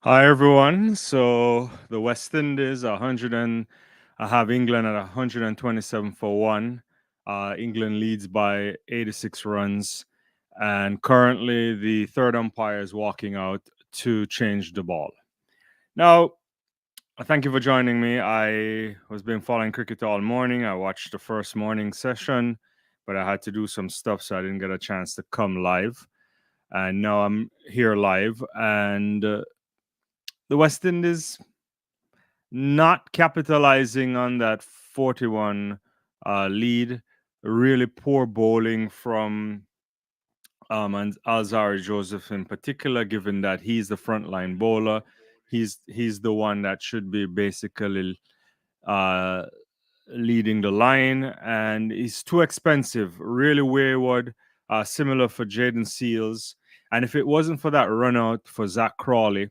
Hi everyone. So the West Indies 100 and I have England at 127 for one. England leads by 86 runs, and currently the third umpire is walking out to change the ball. Now, thank you for joining me. I was been following cricket all morning. I watched the first morning session, but I had to do some stuff, so I didn't get a chance to come live. And now I'm here live, and the West Indies not capitalizing on that 41 lead. Really poor bowling from and Alzari Joseph in particular, given that he's the frontline bowler. He's the one that should be basically uh, leading the line, and he's too expensive, really wayward. Similar for Jaden Seals, and if it wasn't for that run out for Zach Crawley,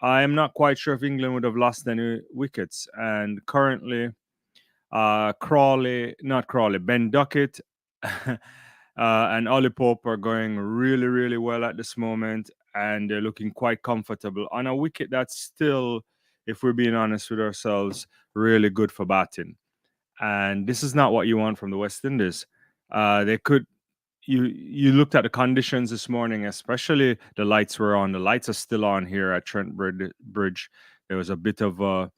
I'm not quite sure if England would have lost any wickets. And currently, not Crawley, Ben Duckett and Ollie Pope are going really, really well at this moment. And they're looking quite comfortable on a wicket that's still, if we're being honest with ourselves, really good for batting. And this is not what you want from the West Indies. They could you looked at the conditions this morning, especially the lights were on. The lights are still on here at Trent Bridge. There was a bit of a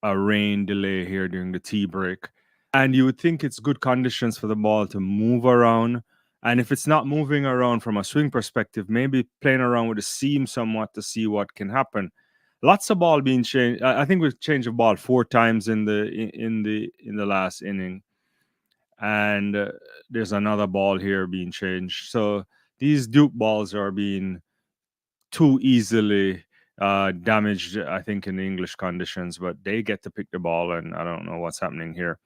rain delay here during the tea break. And you would think it's good conditions for the ball to move around. And if it's not moving around from a swing perspective, maybe playing around with the seam somewhat to see what can happen. Lots of ball being changed. I think we've changed the ball 4 times in the last inning, and there's another ball here being changed. So these Duke balls are being too easily damaged, I think, in the English conditions, but they get to pick the ball, and I don't know what's happening here.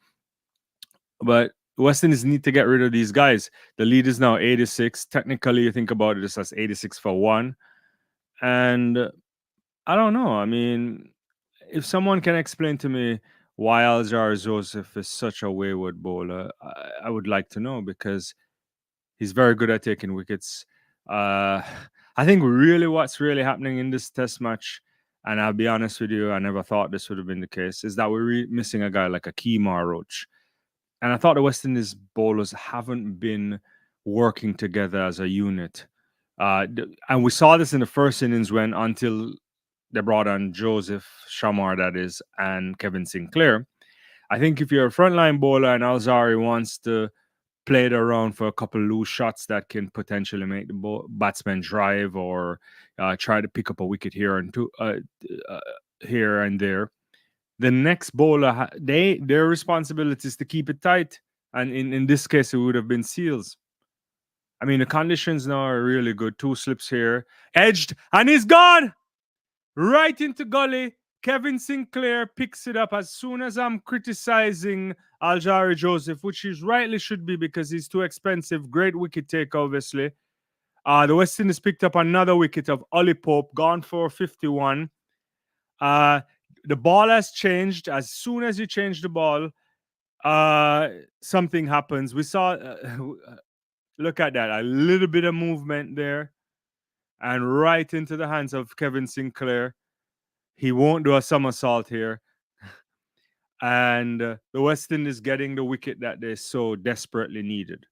But West Indies need to get rid of these guys. The lead is now 86. Technically, you think about it, it's as 86 for one. And I don't know. I mean, if someone can explain to me why Aljar Joseph is such a wayward bowler, I would like to know, because he's very good at taking wickets. Uh, I think really what's really happening in this test match, and I'll be honest with you, I never thought this would have been the case, is that we're missing a guy like a Kemar Roach. And I thought the West Indies bowlers haven't been working together as a unit. And we saw this in the first innings when until they brought on Joseph Shamar, that is, and Kevin Sinclair. I think if you're a frontline bowler and Alzari wants to play it around for a couple loose shots that can potentially make the batsman drive or try to pick up a wicket here and there, the next bowler, their responsibility is to keep it tight. And in this case, it would have been Seals. I mean, the conditions now are really good. 2 slips here, edged, and he's gone right into gully. Kevin Sinclair picks it up as soon as I'm criticizing Aljari Joseph, which he rightly should be because he's too expensive. Great wicket take, obviously. The West Indies picked up another wicket of Ollie Pope, gone for 51. The ball has changed. As soon as you change the ball, something happens. We saw, look at that, a little bit of movement there, and right into the hands of Kevin Sinclair. He won't do a somersault here. And the West Indies getting the wicket that they so desperately needed.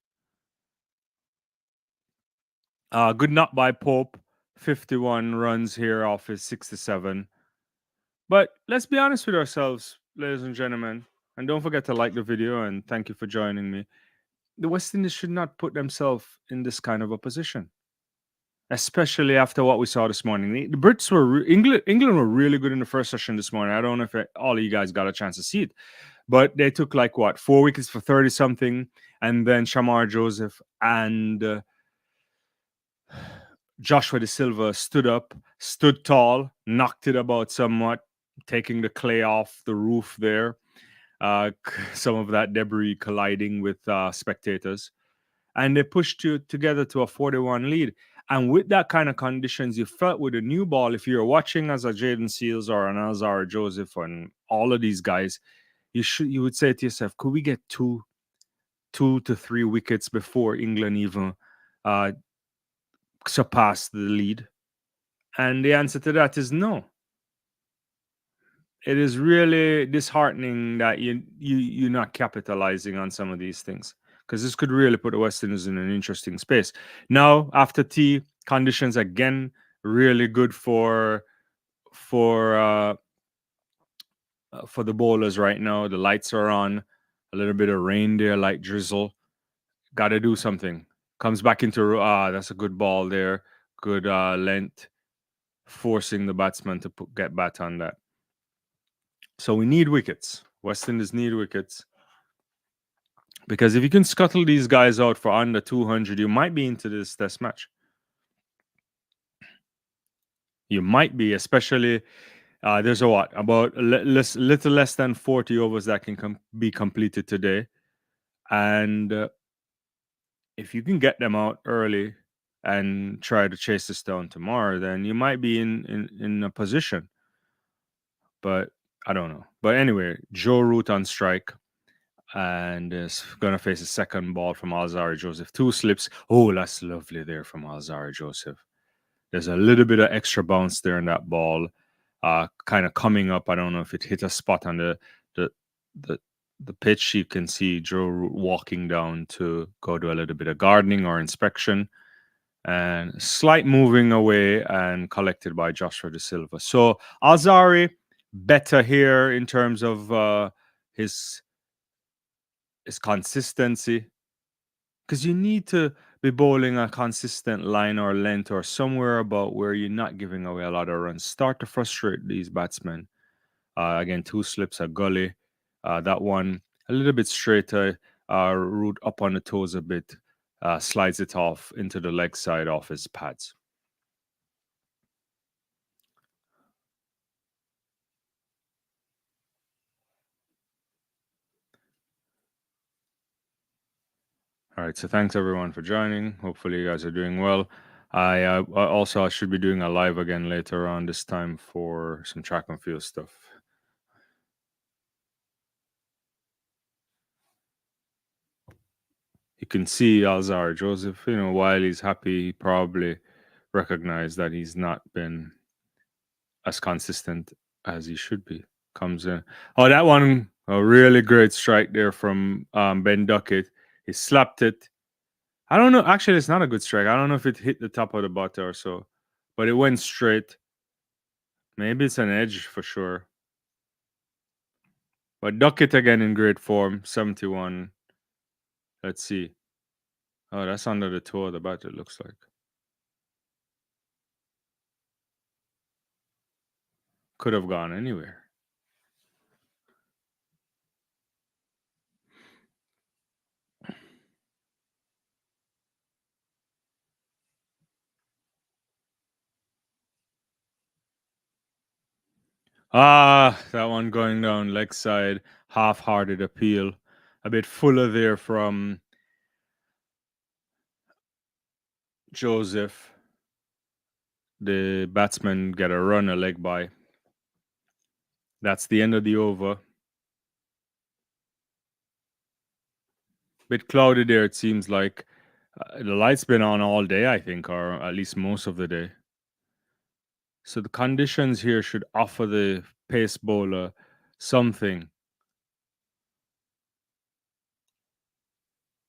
Good knock by Pope. 51 runs here off his 67. But let's be honest with ourselves, ladies and gentlemen. And don't forget to like the video, and thank you for joining me. The West Indies should not put themselves in this kind of a position, especially after what we saw this morning. The Brits were England were really good in the first session this morning. I don't know if all of you guys got a chance to see it, but they took like 4 wickets for 30 something, and then Shamar Joseph and Joshua De Silva stood up, stood tall, knocked it about somewhat, taking the clay off the roof there. Some of that debris colliding with spectators, and they pushed you together to a 41 lead. And with that kind of conditions, you felt with a new ball, if you're watching as a Jaden Seals or an Alzara Joseph and all of these guys, you would say to yourself, could we get two to 3 wickets before England even surpass the lead? And the answer to that is no. it is really disheartening that you're not capitalizing on some of these things, because this could really put the West Indies in an interesting space. Now, after tea, conditions again really good for uh, for the bowlers right now. The lights are on, a little bit of rain there, light drizzle. Got to do something. Comes back into that's a good ball there, good length, forcing the batsman to get bat on that. So we need wickets. West Indies need wickets. Because if you can scuttle these guys out for under 200, you might be into this test match. You might be, especially there's a what about little less than 40 overs that can be completed today, and if you can get them out early and try to chase this down tomorrow, then you might be in a position. But I don't know. But anyway, Joe Root on strike, and is going to face a second ball from Alzari Joseph. Two slips. Oh, that's lovely there from Alzari Joseph. There's a little bit of extra bounce there in that ball, kind of coming up. I don't know if it hit a spot on the the the pitch. You can see Joe walking down to go do a little bit of gardening or inspection, and slight moving away and collected by Joshua De Silva. So Alzari better here in terms of his his consistency, because you need to be bowling a consistent line or length or somewhere about where you're not giving away a lot of runs. Start to frustrate these batsmen. Again, two slips, a gully. That one a little bit straighter, root up on the toes a bit, slides it off into the leg side off his pads. All right, so thanks everyone for joining. Hopefully you guys are doing well. I should be doing a live again later on this time for some track and field stuff. You can see Alzar Joseph, while he's happy, he probably recognized that he's not been as consistent as he should be. Comes in. Oh, that one, a really great strike there from Ben Duckett. He slapped it. I don't know. Actually, it's not a good strike. I don't know if it hit the top of the butter or so, but it went straight. Maybe it's an edge for sure. But Ducket again in great form, 71. Let's see. Oh, that's under the toe of the bat, it looks like. Could have gone anywhere. That one going down leg side, half-hearted appeal. A bit fuller there from Joseph. The batsman get a run, a leg by. That's the end of the over. Bit cloudy there, it seems like. The light's been on all day, I think, or at least most of the day. So the conditions here should offer the pace bowler something.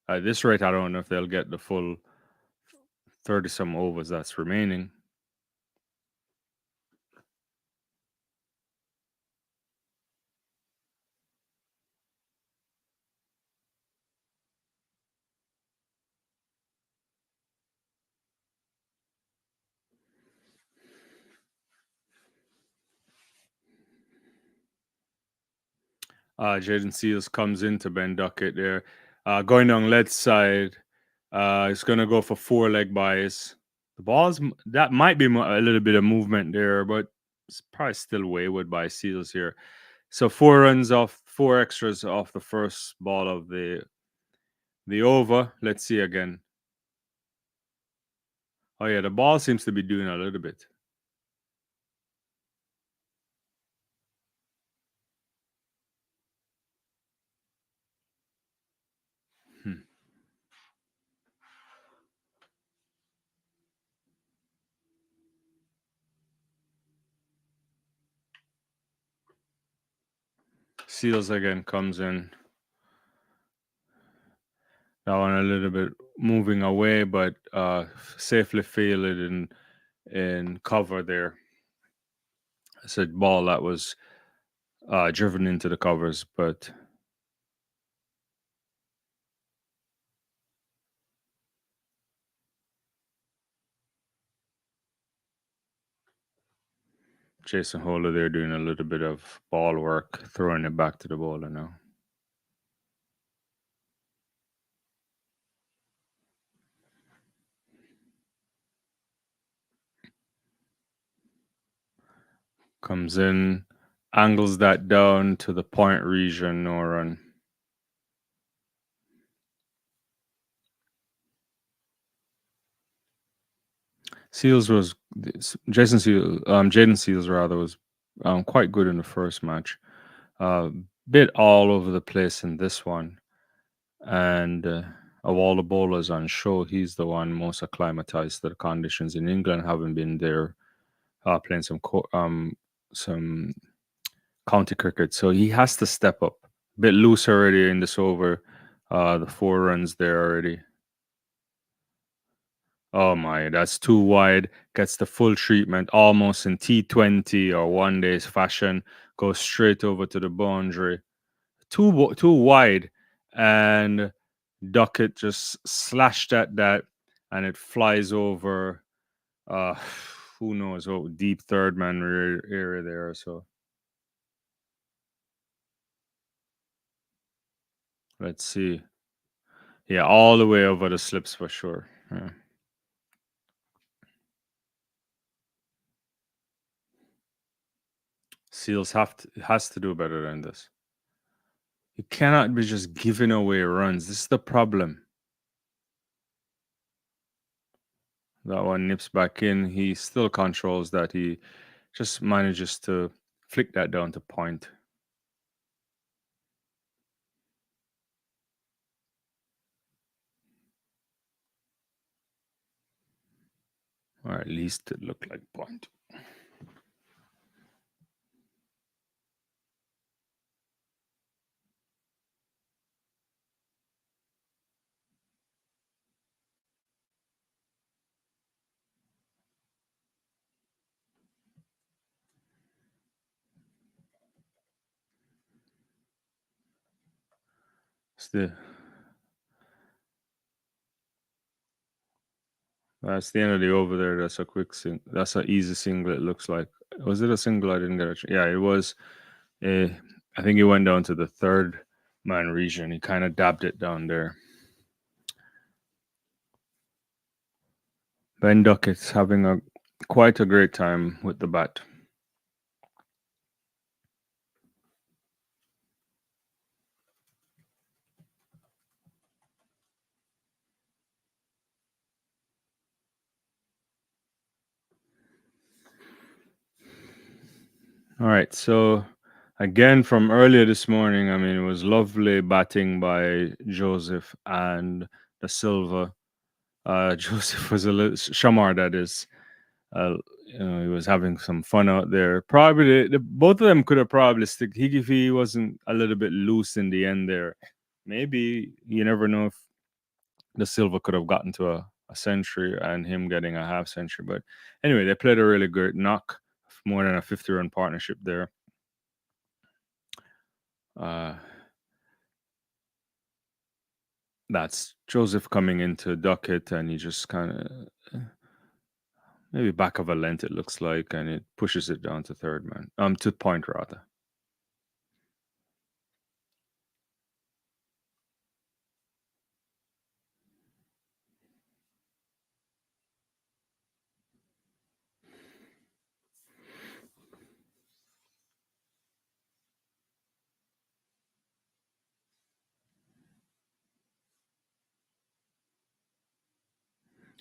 At this rate, I don't know if they'll get the full 30 some overs that's remaining. Jaden Seals comes into Ben Duckett there. Going down left side. It's going to go for four leg bias. The ball's that might be a little bit of movement there, but it's probably still wayward by Seals here. So four extras off the first ball of the over. Let's see again. Oh yeah, the ball seems to be doing a little bit. Hmm. Seals again comes in. That one a little bit moving away, but safely fielded in cover there. It's a ball that was driven into the covers, but Jason Holder there doing a little bit of ball work, throwing it back to the bowler now. Comes in, angles that down to the point region, no run. Seals was Jaden Seals rather was quite good in the first match. Bit all over the place in this one, and of all the bowlers on show, he's the one most acclimatized to the conditions in England, having been there playing some county cricket. So he has to step up. Bit loose already in this over. The 4 runs there already. Oh my, that's too wide. Gets the full treatment almost in T20 or one day's fashion. Goes straight over to the boundary. Too wide. And Ducket just slashed at that and it flies over uh who knows what deep third man area there. So let's see. Yeah, all the way over the slips for sure. Yeah. Seals has to do better than this. You cannot be just giving away runs. This is the problem. That one nips back in. He still controls that. He just manages to flick that down to point. Or at least it looked like point. Still, that's the end of the over there. That's a quick that's an easy single. It looks like. Was it a single? I didn't get it. Yeah, it was. I think he went down to the third man region. He kind of dabbed it down there. Ben Duckett's having quite a great time with the bat. All right, so again from earlier this morning, I mean, it was lovely batting by Joseph and the Silva. Joseph was a little Shamar, that is. He was having some fun out there. Probably both of them could have probably stick. If he wasn't a little bit loose in the end there, maybe you never know if the Silva could have gotten to a century and him getting a half century. But anyway, they played a really great knock, more than a 50-run partnership there. That's Joseph coming into Ducket, and he just kind of maybe back of a length it looks like, and it pushes it down to third man, to point rather.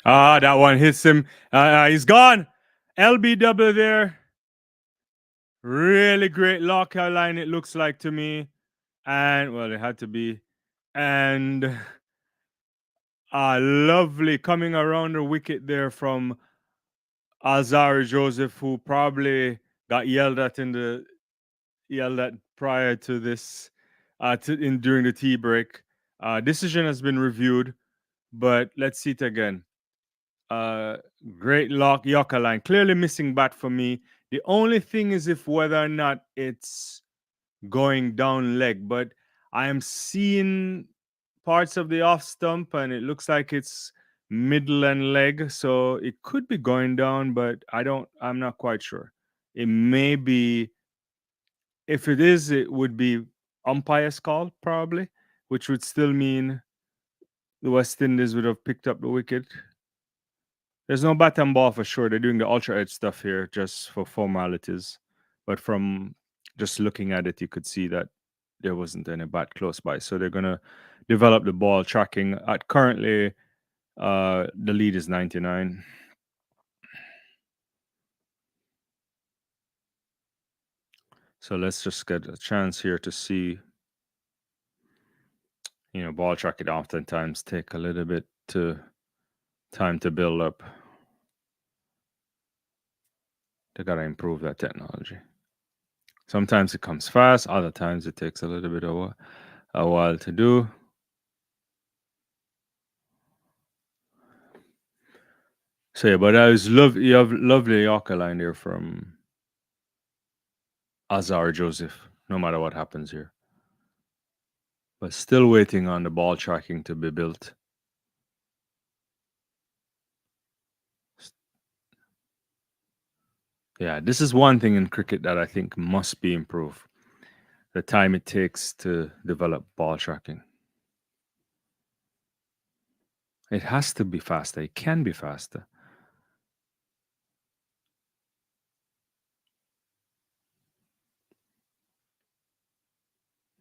That one hits him. He's gone. LBW there. Really great lockout line, it looks like to me. And, well, it had to be. And lovely coming around the wicket there from Alzari Joseph, who probably got yelled at prior to this, during the tea break. Decision has been reviewed, but let's see it again. Uh, Great lock Yorker line, clearly missing bat for me. The only thing is if whether or not it's going down leg, but I am seeing parts of the off stump and it looks like it's middle and leg, so it could be going down, but I'm not quite sure. It may be, if it is, it would be umpire's call probably, which would still mean the West Indies would have picked up the wicket. There's no bat and ball for sure. They're doing the ultra edge stuff here just for formalities. But from just looking at it, you could see that there wasn't any bat close by. So they're gonna develop the ball tracking. At currently, the lead is 99. So let's just get a chance here to see. Ball tracking oftentimes take a little bit to time to build up. They gotta improve that technology. Sometimes it comes fast, other times it takes a little bit of a while to do. So yeah, but you have lovely Yorker line there from Azar Joseph, no matter what happens here. But still waiting on the ball tracking to be built. Yeah, this is one thing in cricket that I think must be improved. The time it takes to develop ball tracking. It has to be faster. It can be faster.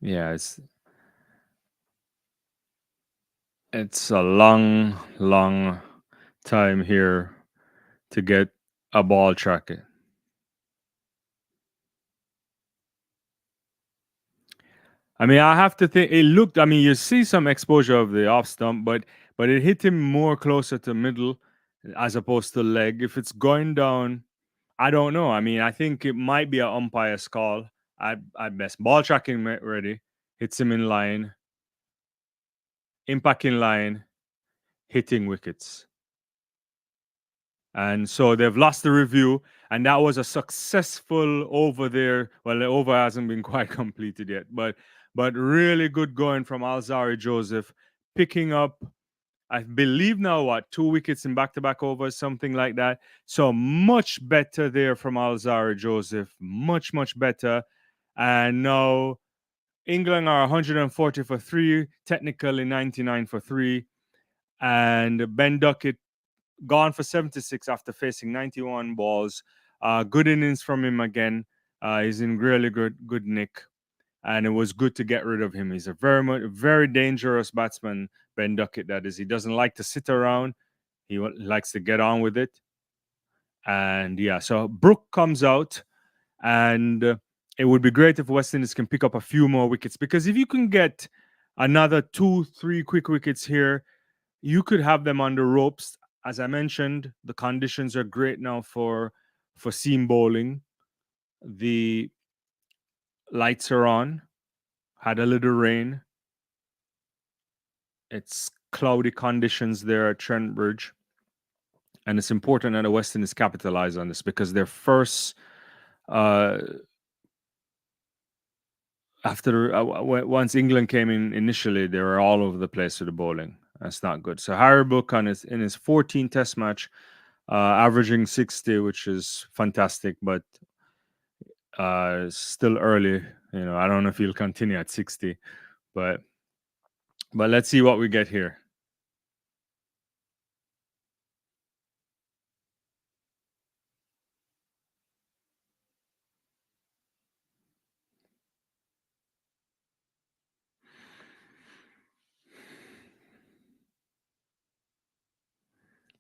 Yeah, it's a long time here to get a ball tracking. I mean, I have to think it looked. I mean, you see some exposure of the off stump, but it hit him more closer to middle as opposed to leg. If it's going down, I don't know. I mean, I think it might be an umpire's call. At best, ball tracking ready, hits him in line, impact in line, hitting wickets. And so they've lost the review, and that was a successful over there. Well, the over hasn't been quite completed yet, but really good going from Alzari Joseph, picking up, I believe now, what, 2 wickets in back-to-back overs, something like that. So much better there from Alzari Joseph, much better. And now England are 140 for 3, technically 99 for 3, and Ben Duckett gone for 76 after facing 91 balls. Good innings from him again. He's in really good nick, and it was good to get rid of him. He's a very dangerous batsman, Ben Duckett. That is, he doesn't like to sit around. He likes to get on with it. And yeah, so Brooke comes out, and it would be great if West Indies can pick up a few more wickets, because if you can get another 2-3 quick wickets here, you could have them on the ropes. As I mentioned, the conditions are great now for seam bowling. The lights are on. Had a little rain. It's cloudy conditions there at Trent Bridge, and it's important that the West Indies capitalize on this, because their first once England came in initially, they were all over the place with the bowling. That's not good. So Harry Brooke in his 14th Test match, averaging 60, which is fantastic, but still early. I don't know if he'll continue at 60, but let's see what we get here.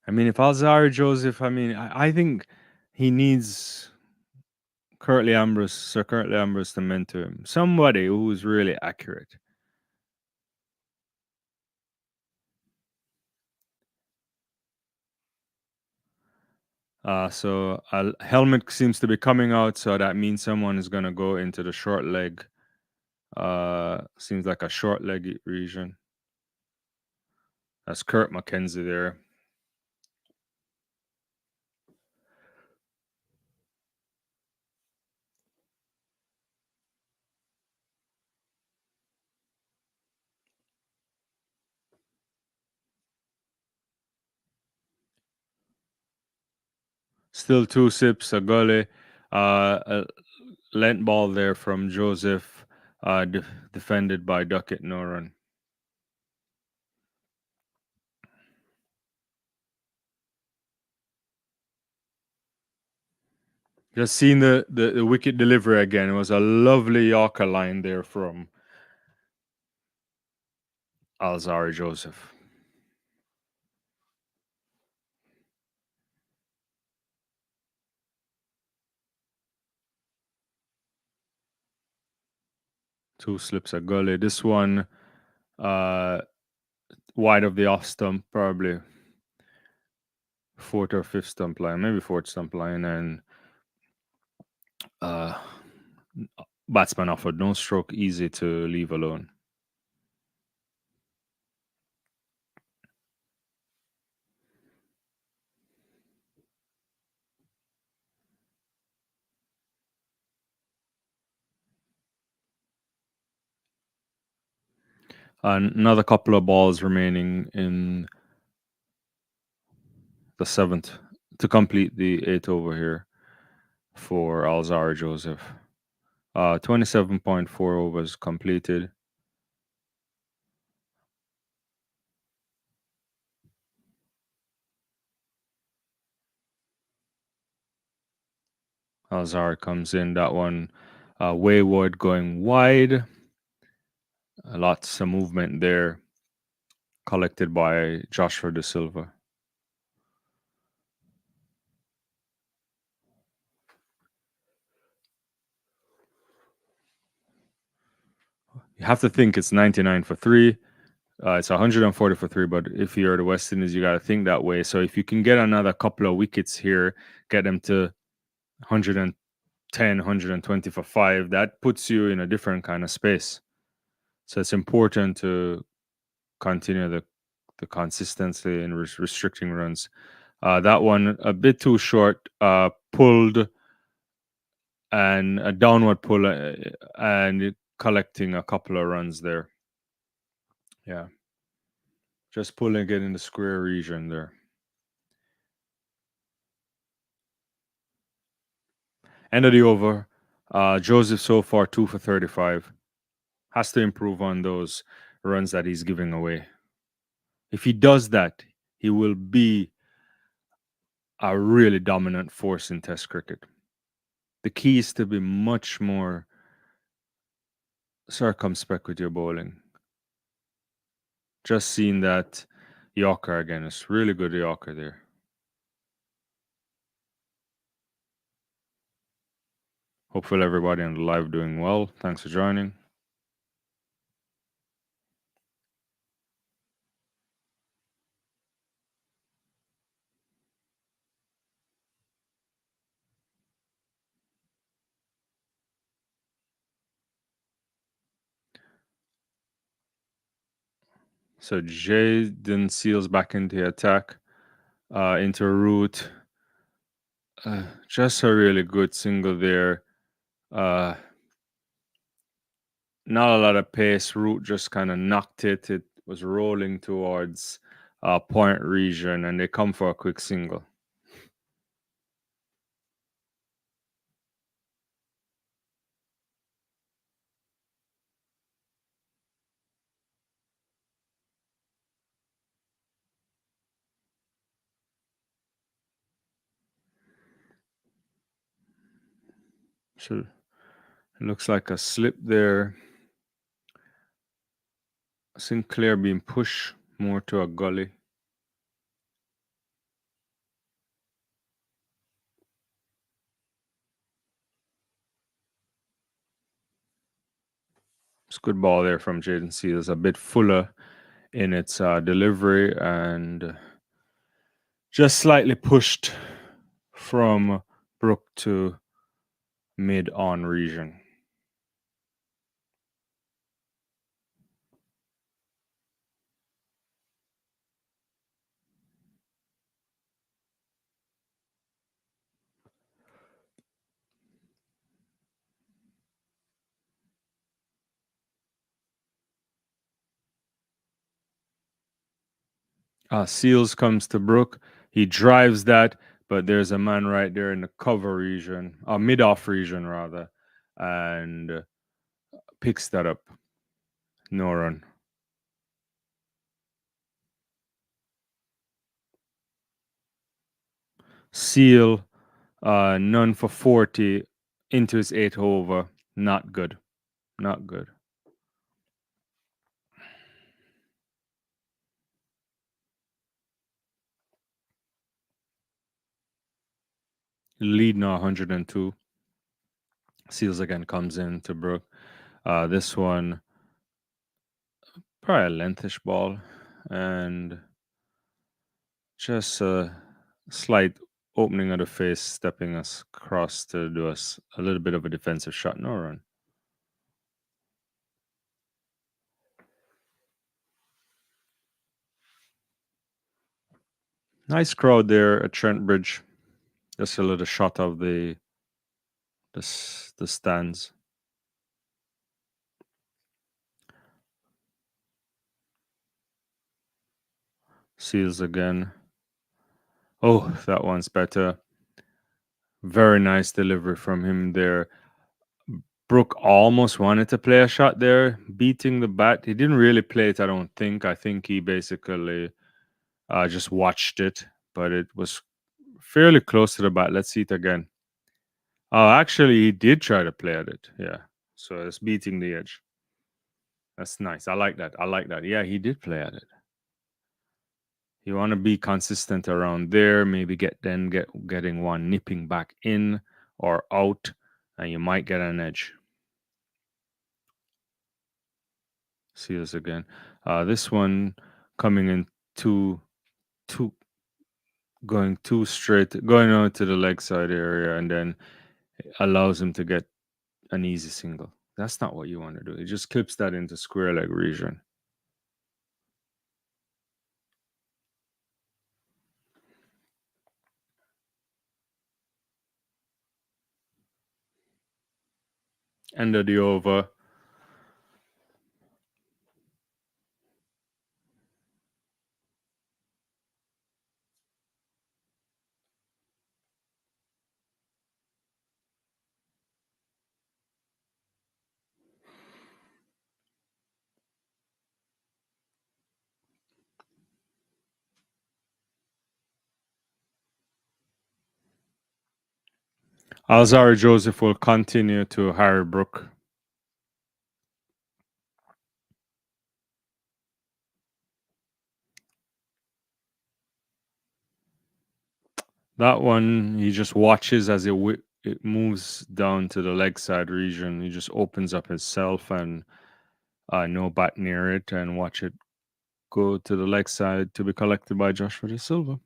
I mean, if Alzari Joseph, I mean, I think he needs Sir Curtly Ambrose to mentor him. Somebody who's really accurate. So a helmet seems to be coming out, so that means someone is going to go into the short leg Seems like a short leg region. That's Kurt McKenzie there. Still two sips, a gully. A lent ball there from Joseph, defended by Ducket, no run. Just seeing the wicket delivery again. It was a lovely Yorker line there from Alzari Joseph. Two slips a gully. This one wide of the off stump, probably fourth or fifth stump line, maybe fourth stump line, and uh, batsman offered no stroke, easy to leave alone. Another couple of balls remaining in the seventh to complete the eighth over here for Alzar Joseph. 27.4 overs completed. Alzar comes in, that one wayward going wide. Lots of movement there collected by Joshua De Silva. You have to think it's 99 for three. It's 140 for three, but if you're the West Indies, you got to think that way. So if you can get another couple of wickets here, get them to 110, 120 for five, that puts you in a different kind of space. So it's important to continue the consistency in restricting runs. That one a bit too short, pulled and a downward pull and collecting a couple of runs there. Yeah. Just pulling it in the square region there. End of the over. Joseph so far 2 for 35. Has to improve on those runs that he's giving away. If he does that, he will be a really dominant force in Test cricket. The key is to be much more circumspect with your bowling. Just seeing that Yorker again. It's really good Yorker there. Hopefully everybody on the live doing well. Thanks for joining. So Jaden Seals back into the attack, into route. Just a really good single there. Not a lot of pace. Root just kind of knocked it. It was rolling towards point region, and they come for a quick single. So it looks like a slip there. Sinclair being pushed more to a gully. It's a good ball there from Jaden Seals. A bit fuller in its delivery and just slightly pushed from Brook to mid-on region. Seals comes to Brook. He drives that, but there's a man right there in the cover region, mid off region rather, and picks that up. No run. Seal, none for 40 into his 8th over. Not good. Not good. Lead now 102. Seals again comes in to Brook. This one, probably a lengthish ball. And just a slight opening of the face, stepping us across to do us a little bit of a defensive shot. No run. Nice crowd there at Trent Bridge. Just a little shot of the stands. Seals again. Oh, that one's better. Very nice delivery from him there. Brooke almost wanted to play a shot there, beating the bat. He didn't really play it, I don't think. I think he basically just watched it, but it was fairly close to the bat. Let's see it again. Actually, he did try to play at it. Yeah. So it's beating the edge. That's nice. I like that. I like that. Yeah, he did play at it. You want to be consistent around there. Maybe getting one nipping back in or out, and you might get an edge. See this again. This one coming in too going too straight, going out to the leg side area, and then allows him to get an easy single. That's not what you want to do. It just clips that into square leg region. End of the over. Alzari Joseph will continue to Harry Brook. That one, he just watches as it moves down to the leg side region. He just opens up himself and no bat near it, and watch it go to the leg side to be collected by Joshua De Silva.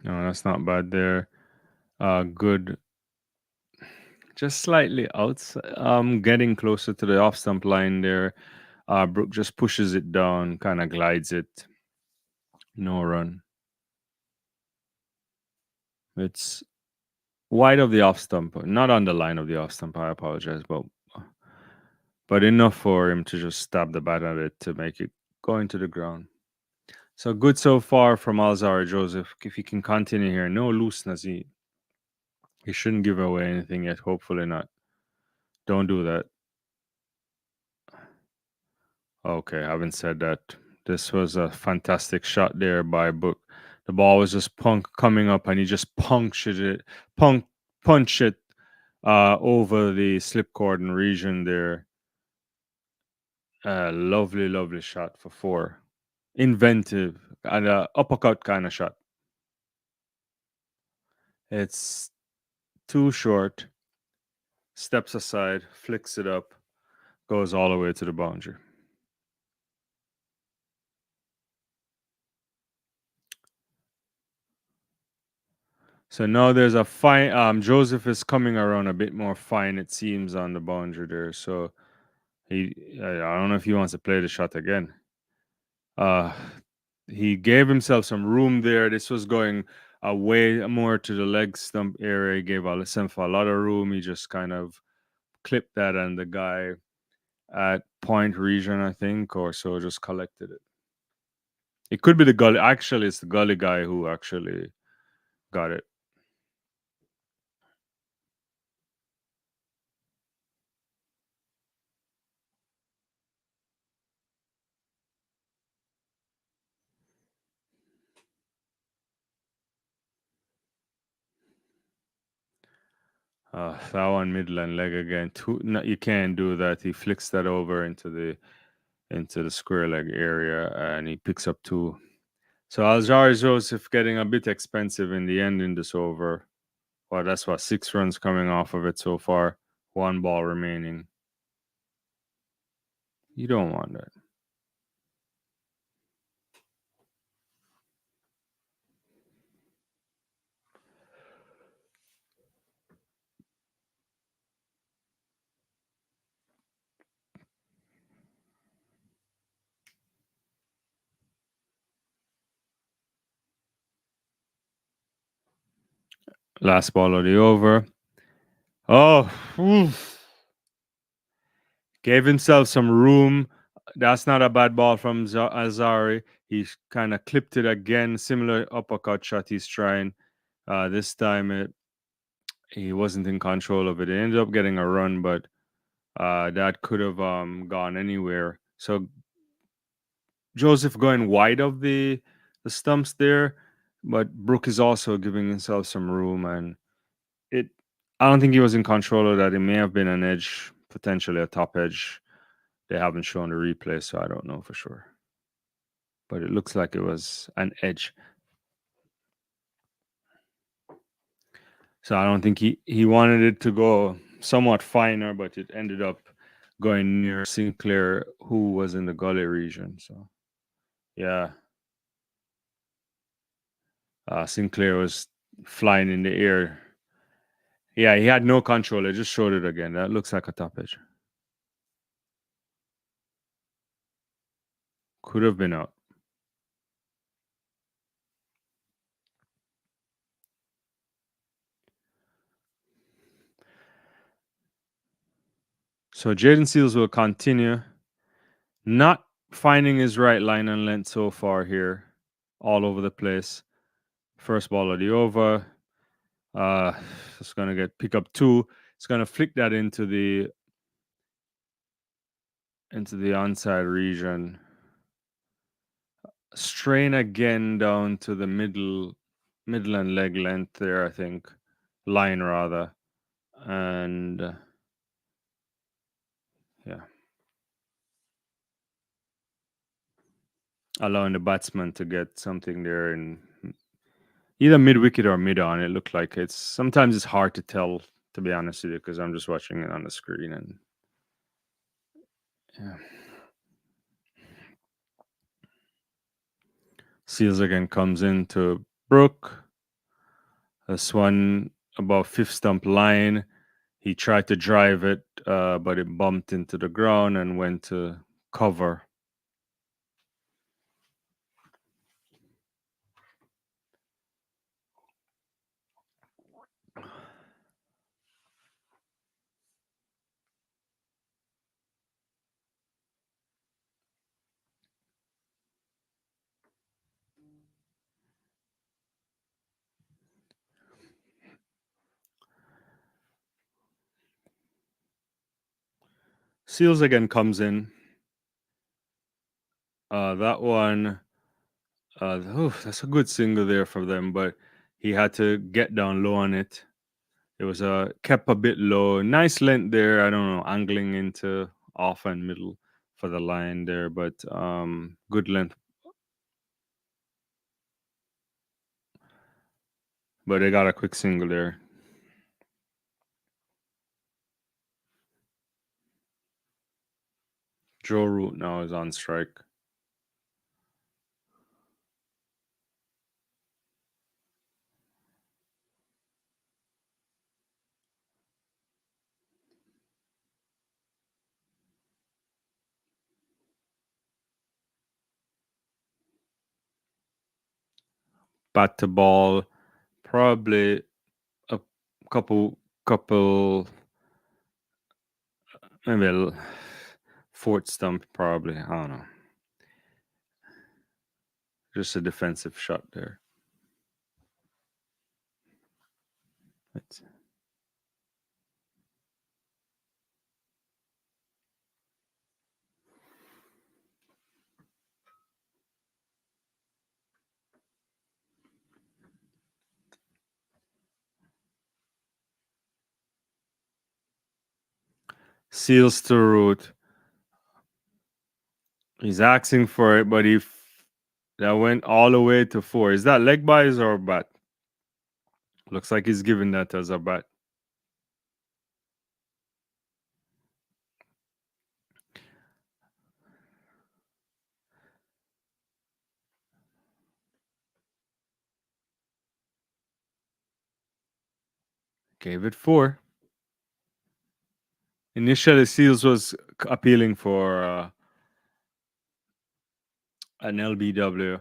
No, that's not bad there. Good. Just slightly outside. Getting closer to the off stump line there. Brooke just pushes it down, kind of glides it. No run. It's wide of the off stump, not on the line of the off stump. I apologize, but enough for him to just stab the bat at it to make it go into the ground. So good so far from Alzari Joseph. If he can continue here, no looseness. He shouldn't give away anything yet. Hopefully not. Don't do that. Okay, having said that, this was a fantastic shot there by Book. The ball was just coming up, and he just punctured it, punch it over the slip cordon region there. Lovely, lovely shot for 4. Inventive and uppercut kind of shot. It's too short. Steps aside, flicks it up, goes all the way to the boundary. So now there's a fine. Joseph is coming around a bit more fine, it seems, on the boundary there. So I don't know if he wants to play the shot again. Uh, he gave himself some room there. This was going way more to the leg stump area. He gave himself a lot of room. He just kind of clipped that, and the guy at point region, I think, or so, just collected it. It could be the gully. Actually, it's the gully guy who actually got it. That one Midland leg again. No, you can't do that. He flicks that over into the square leg area, and he picks up two. So Aljar Joseph getting a bit expensive in the end in this over. Well, that's what 6 runs coming off of it so far. One ball remaining. You don't want that. Last ball of the over. Oh, oof. Gave himself some room. That's not a bad ball from Azari. He kind of clipped it again. Similar uppercut shot he's trying. This time he wasn't in control of it. He ended up getting a run, but that could have gone anywhere. So Joseph going wide of the stumps there, but Brooke is also giving himself some room, and it. I don't think he was in control of that. It may have been an edge, potentially a top edge. They haven't shown the replay, so I don't know for sure. But it looks like it was an edge. So I don't think he wanted it to go somewhat finer, but it ended up going near Sinclair, who was in the gully region. So yeah, Sinclair was flying in the air. Yeah, he had no control. I just showed it again. That looks like a top edge. Could have been out. So Jaden Seals will continue. Not finding his right line and length so far here. All over the place. First ball of the over. It's gonna pick up two. It's gonna flick that into the onside region. Strain again down to the middle and leg length there, I think. Line rather. And yeah. Allowing the batsman to get something there in either mid wicket or mid on. It looked like sometimes it's hard to tell, to be honest with you, because I'm just watching it on the screen and yeah. Seals again comes into Brook. This one about fifth stump line. He tried to drive it, but it bumped into the ground and went to cover. Seals again comes in. That one, that's a good single there for them, but he had to get down low on it. It was kept a bit low. Nice length there. I don't know, angling into off and middle for the line there, but good length. But they got a quick single there. Joe Root now is on strike. bat to ball, probably a couple, maybe fourth stump, probably. I don't know. Just a defensive shot there. It's, Seals to root. He's asking for it, but that went all the way to 4. Is that leg buys or bat? Looks like he's giving that as a bat. Gave it 4. Initially, Seals was appealing for an LBW,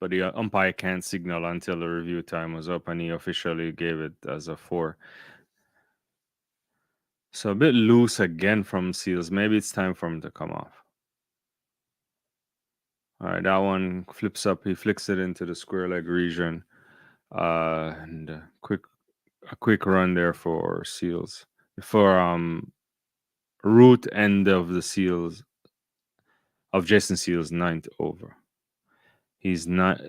but the umpire can't signal until the review time was up, and he officially gave it as a 4. So a bit loose again from Seals. Maybe it's time for him to come off. All right, that one flips up. He flicks it into the square leg region, and a quick run there for Seals. For root end of the Seals of Jason Seals' 9th over. He's not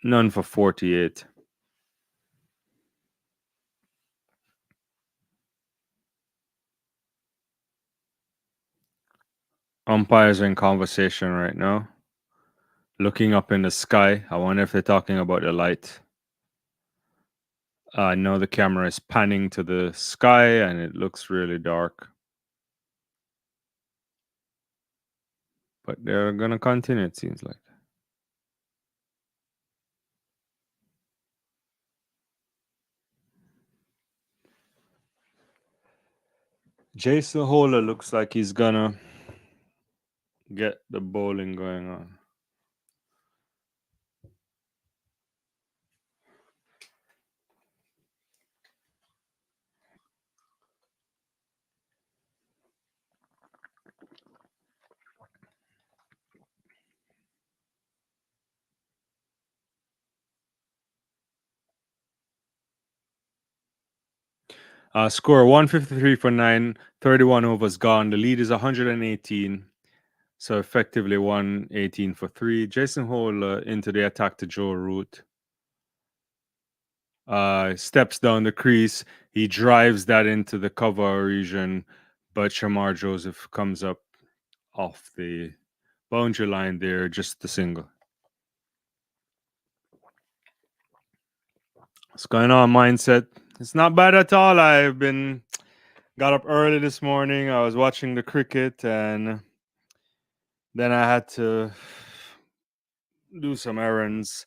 none for 48. Umpires are in conversation right now, looking up in the sky. I wonder if they're talking about the light. I know the camera is panning to the sky and it looks really dark. But they're going to continue, it seems like. Jason Holler looks like he's going to get the bowling going on. Score 153 for 9, 31 overs gone. The lead is 118. So effectively 118 for 3. Jason Hole into the attack to Joe Root. Steps down the crease. He drives that into the cover region, but Shamar Joseph comes up off the boundary line there, just the single. What's going on, mindset? It's not bad at all. Got up early this morning. I was watching the cricket, and then I had to do some errands,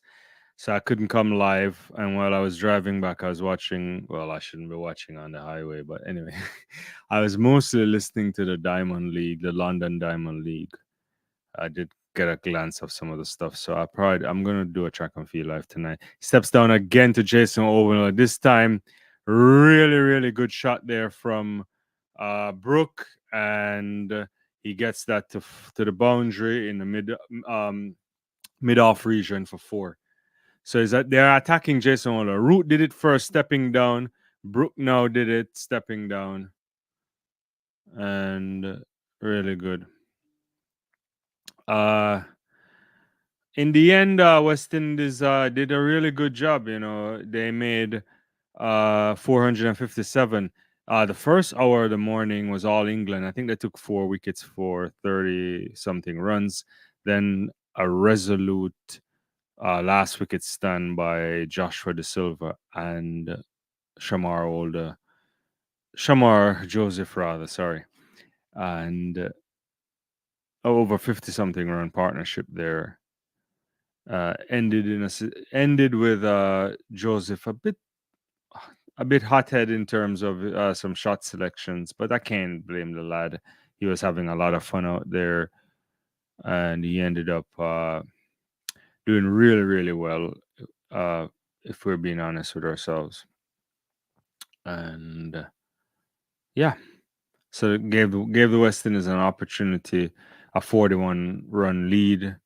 so I couldn't come live. And while I was driving back, I was watching. Well, I shouldn't be watching on the highway, but anyway, I was mostly listening to the Diamond League, the London Diamond League. I did get a glance of some of the stuff, so I'm gonna do a track and field live tonight. Steps down again to Jason Overall. This time, really good shot there from Brooke, and he gets that to the boundary in the mid off region for 4. So is that they're attacking Jason Waller. Root did it first, stepping down. Brooke now did it, stepping down, and really good. In the end, West Indies did a really good job. You know, they made 457. The first hour of the morning was all England. I think they took 4 wickets for 30 something runs. Then a resolute last wicket stand by Joshua De Silva and Shamar Joseph rather, sorry. And over 50 something run partnership there. Ended with Joseph a bit hothead in terms of some shot selections, but I can't blame the lad. He was having a lot of fun out there, and he ended up doing really, really well. Uh, if we're being honest with ourselves, and yeah, so it gave the West Indies an opportunity, a 41-run lead,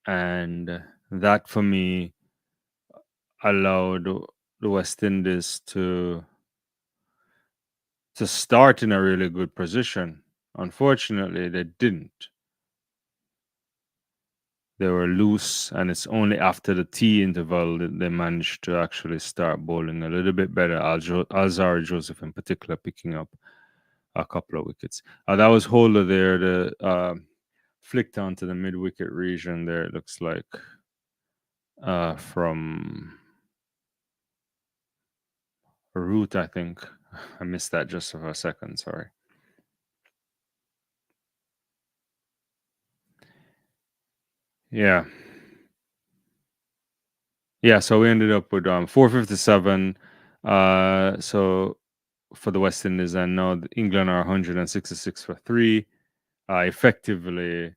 and that for me allowed the West Indies to start in a really good position. Unfortunately, they didn't. They were loose, and it's only after the tea interval that they managed to actually start bowling a little bit better. Alzar Joseph, in particular, picking up a couple of wickets. That was Holder there, the flicked onto the mid wicket region there. It looks like from Root, I think. I missed that just for a second. Sorry. Yeah. Yeah, so we ended up with 457. So for the West Indies, and now England are 166 for three, effectively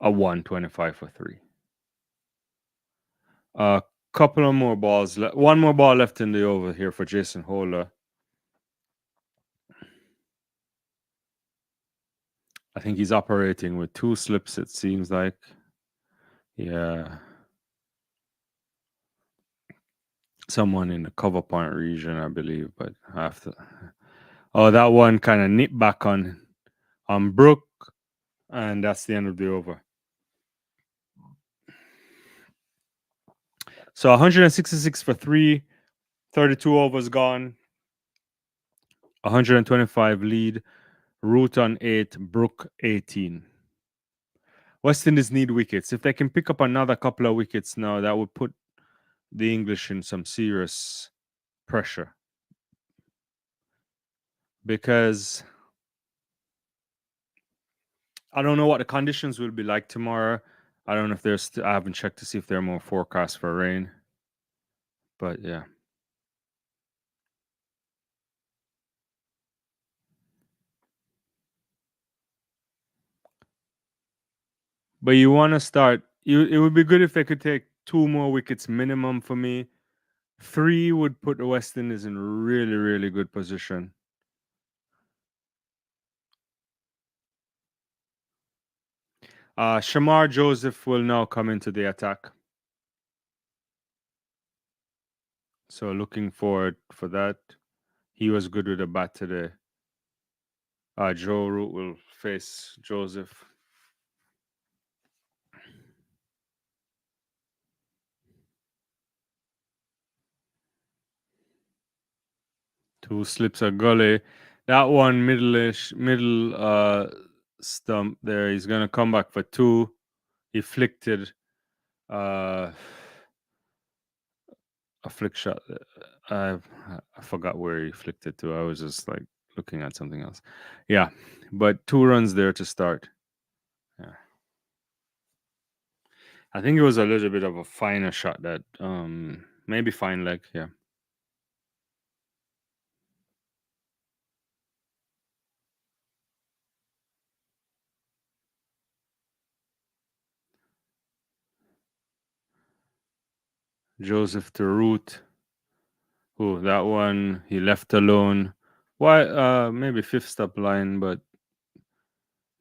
a 125 for three. A couple of more balls, one more ball left in the over here for Jason Holder. I think he's operating with two slips, it seems like. Yeah. Someone in the cover point region, I believe, but after. Oh, that one kind of nipped back on Brooke, and that's the end of the over. So 166 for three, 32 overs gone, 125 lead, Root on 8, Brook 18. West Indies need wickets. If they can pick up another couple of wickets now, that would put the English in some serious pressure. Because I don't know what the conditions will be like tomorrow. I don't know if there's, I haven't checked to see if there are more forecasts for rain. But yeah. But you want to start, it would be good if they could take two more wickets minimum for me. Three would put the West Indies in really, really good position. Shamar Joseph will now come into the attack. So looking forward for that. He was good with the bat today. Joe Root will face Joseph. Two slips a gully. That one middle stump there. He's gonna come back for two. He flicked it. A flick shot. I I forgot where he flicked it to. I was just like looking at something else. Yeah, but two runs there to start. Yeah, I think it was a little bit of a finer shot that maybe fine leg. Yeah. Joseph to Root. Oh, that one he left alone. Why? Maybe fifth step line, but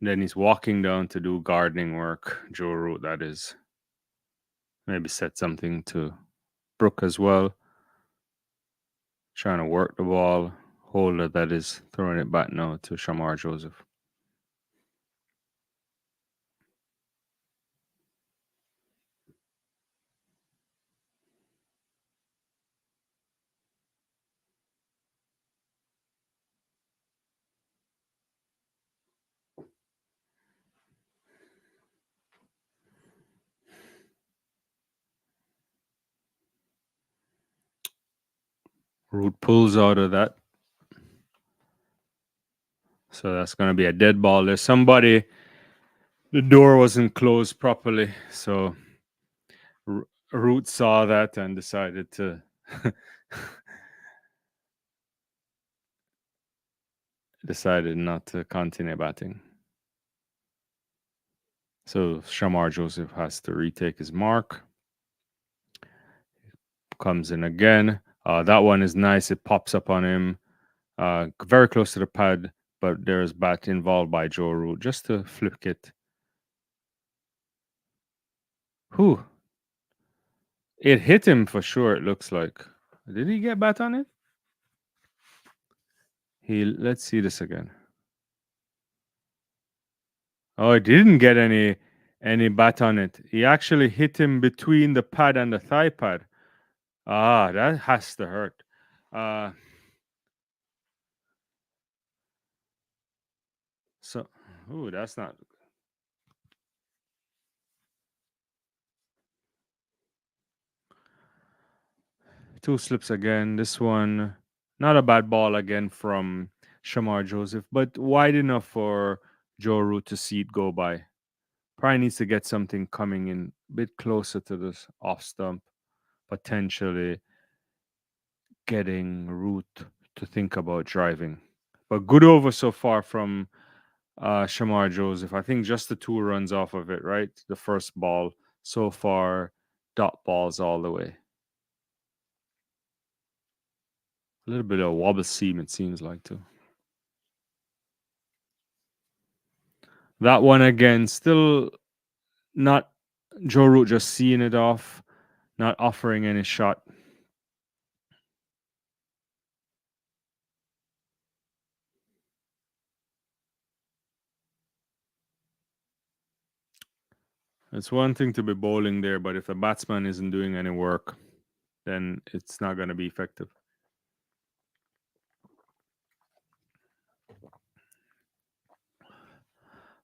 then he's walking down to do gardening work. Joe Root, that is. Maybe said something to Brooke as well. Trying to work the ball. Holder, that is, throwing it back now to Shamar Joseph. Root pulls out of that. So that's going to be a dead ball. There's somebody, the door wasn't closed properly. So Root saw that and decided to decided not to continue batting. So Shamar Joseph has to retake his mark. Comes in again. That one is nice. It pops up on him. Very close to the pad, but there's bat involved by Joe Root just to flick it. Whew. It hit him for sure, it looks like. Did he get bat on it? Let's see this again. Oh, it didn't get any bat on it. He actually hit him between the pad and the thigh pad. Ah, that has to hurt. Uh so ooh, that's not two slips again. This one, not a bad ball again from Shamar Joseph, but wide enough for Joe Root to see it go by. Probably needs to get something coming in a bit closer to this off stump, potentially getting Root to think about driving. But good over so far from Shamar Joseph. I think just the 2 runs off of it, right? The first ball so far, dot balls all the way. A little bit of wobble seam, it seems like, too. That one again, still not Joe Root just seeing it off, not offering any shot. It's one thing to be bowling there, but if the batsman isn't doing any work, then it's not going to be effective.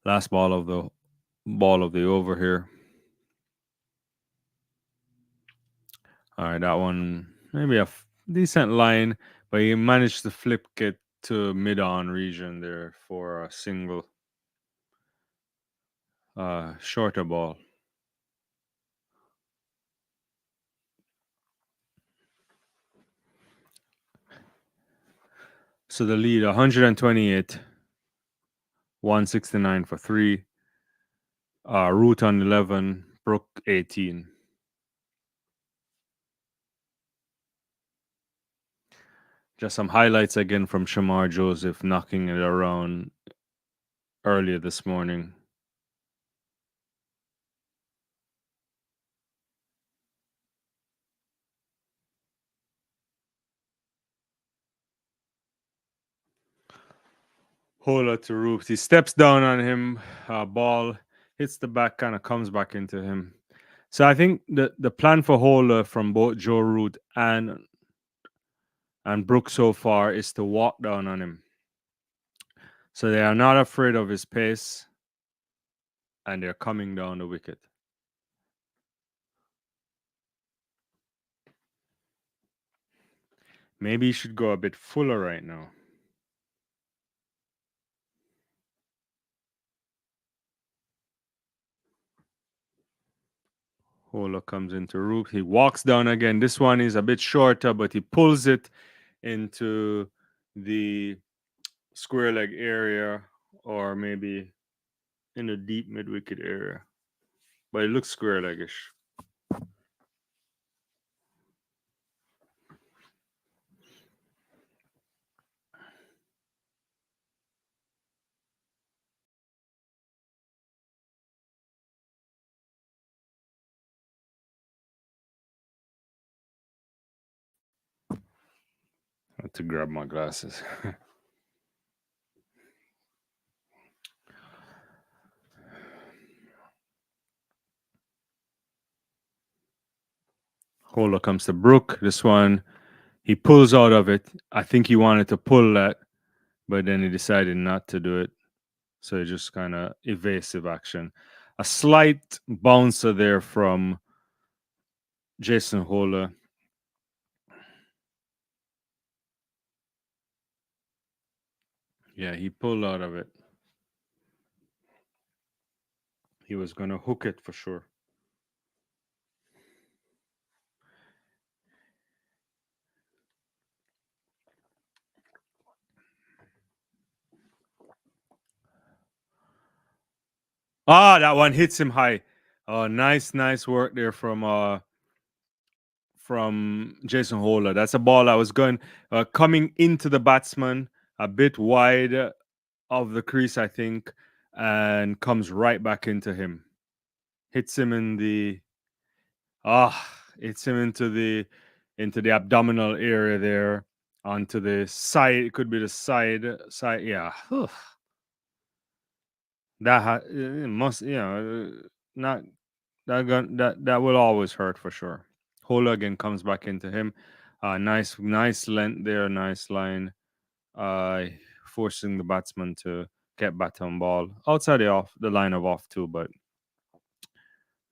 Last ball of the over here. All right, that one maybe a decent line, but he managed to flip it to mid-on region there for a single shorter ball. So the lead 128, 169 for 3. Root on 11, Brook 18. Just some highlights again from Shamar Joseph knocking it around earlier this morning. Hola to Root. He steps down on him. Ball hits the back, kind of comes back into him. So I think the plan for Hola from both Joe Root and Brook so far is to walk down on him. So they are not afraid of his pace, and they're coming down the wicket. Maybe he should go a bit fuller right now. Hola comes into Rook. He walks down again. This one is a bit shorter, but he pulls it into the square leg area, or maybe in the deep mid wicket area. But it looks square leggish. I have to grab my glasses. Hola comes to Brook. This one, he pulls out of it. I think he wanted to pull that, but then he decided not to do it. So just kind of evasive action. A slight bouncer there from Jason Hola. Yeah, he pulled out of it. He was going to hook it for sure. Ah, that one hits him high. Oh, nice work there from Jason Holler. That's a ball that was going coming into the batsman a bit wide of the crease, I think, and comes right back into him. Hits him in the hits him into the abdominal area there, onto the side. It could be the side. Yeah, it must, not that will always hurt for sure. Hola again comes back into him. Nice length there, nice line. Uh, Forcing the batsman to get back on ball outside the line of off too, but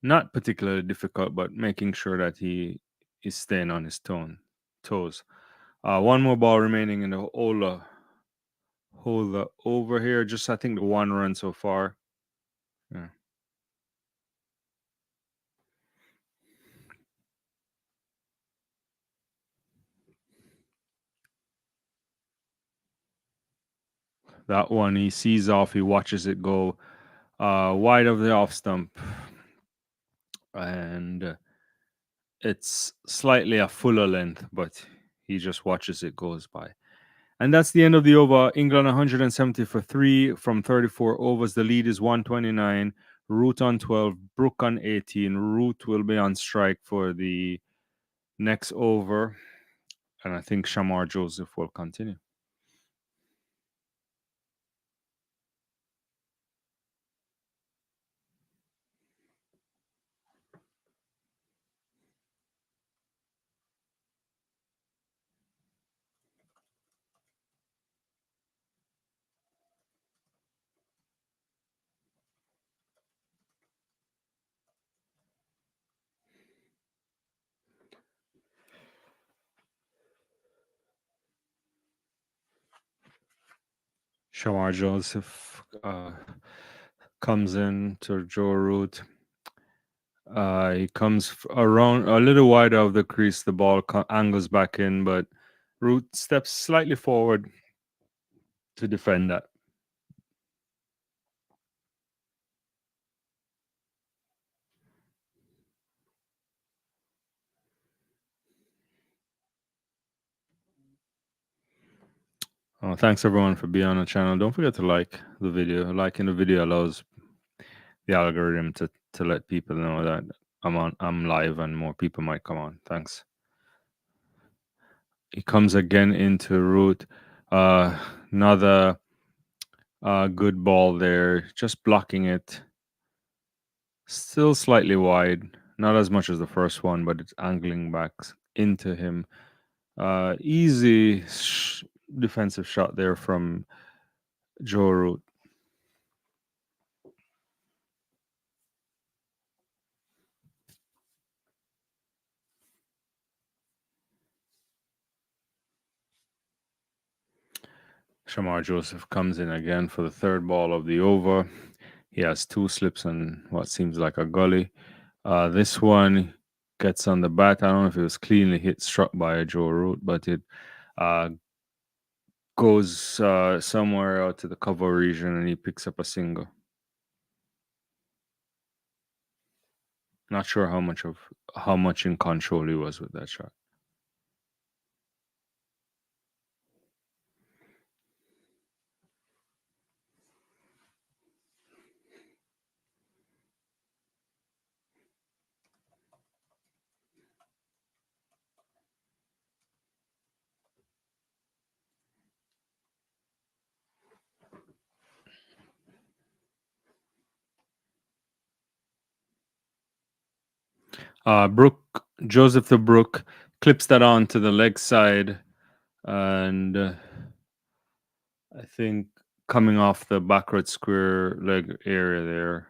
not particularly difficult. But making sure that he is staying on his toes. One more ball remaining in the Hola over here. Just I think the one run so far. Yeah. That one he sees off, he watches it go wide of the off stump, and it's slightly a fuller length, but he just watches it goes by. And that's the end of the over. England 170 for three from 34 overs. The lead is 129. Root on 12, Brooke on 18. Root will be on strike for the next over, and I think Shamar Joseph will continue. Shamar Joseph comes in to Joe Root. He comes around a little wide of the crease. The ball angles back in, but Root steps slightly forward to defend that. Thanks everyone for being on the channel. Don't forget to like the video. Liking the video allows the algorithm to let people know that I'm live and more people might come on. Thanks. He comes again into Root. Another good ball there, just blocking it. Still slightly wide, not as much as the first one, but it's angling back into him. Easy defensive shot there from Joe Root. Shamar Joseph comes in again for the third ball of the over. He has two slips and what seems like a gully. This one gets on the bat. I don't know if it was cleanly struck by Joe Root, but it uh, goes somewhere out to the cover region and he picks up a single. Not sure how much in control he was with that shot. Brooke, Joseph the Brook clips that on to the leg side, and I think coming off the backward square leg area there,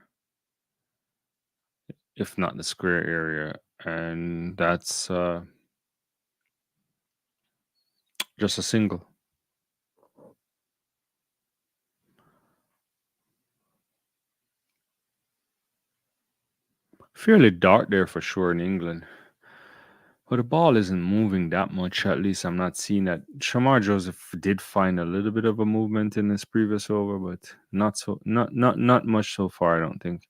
if not the square area, and that's just a single. Fairly dark there for sure in England. Well, the ball isn't moving that much. At least I'm not seeing that. Shamar Joseph did find a little bit of a movement in his previous over, but not much so far. I don't think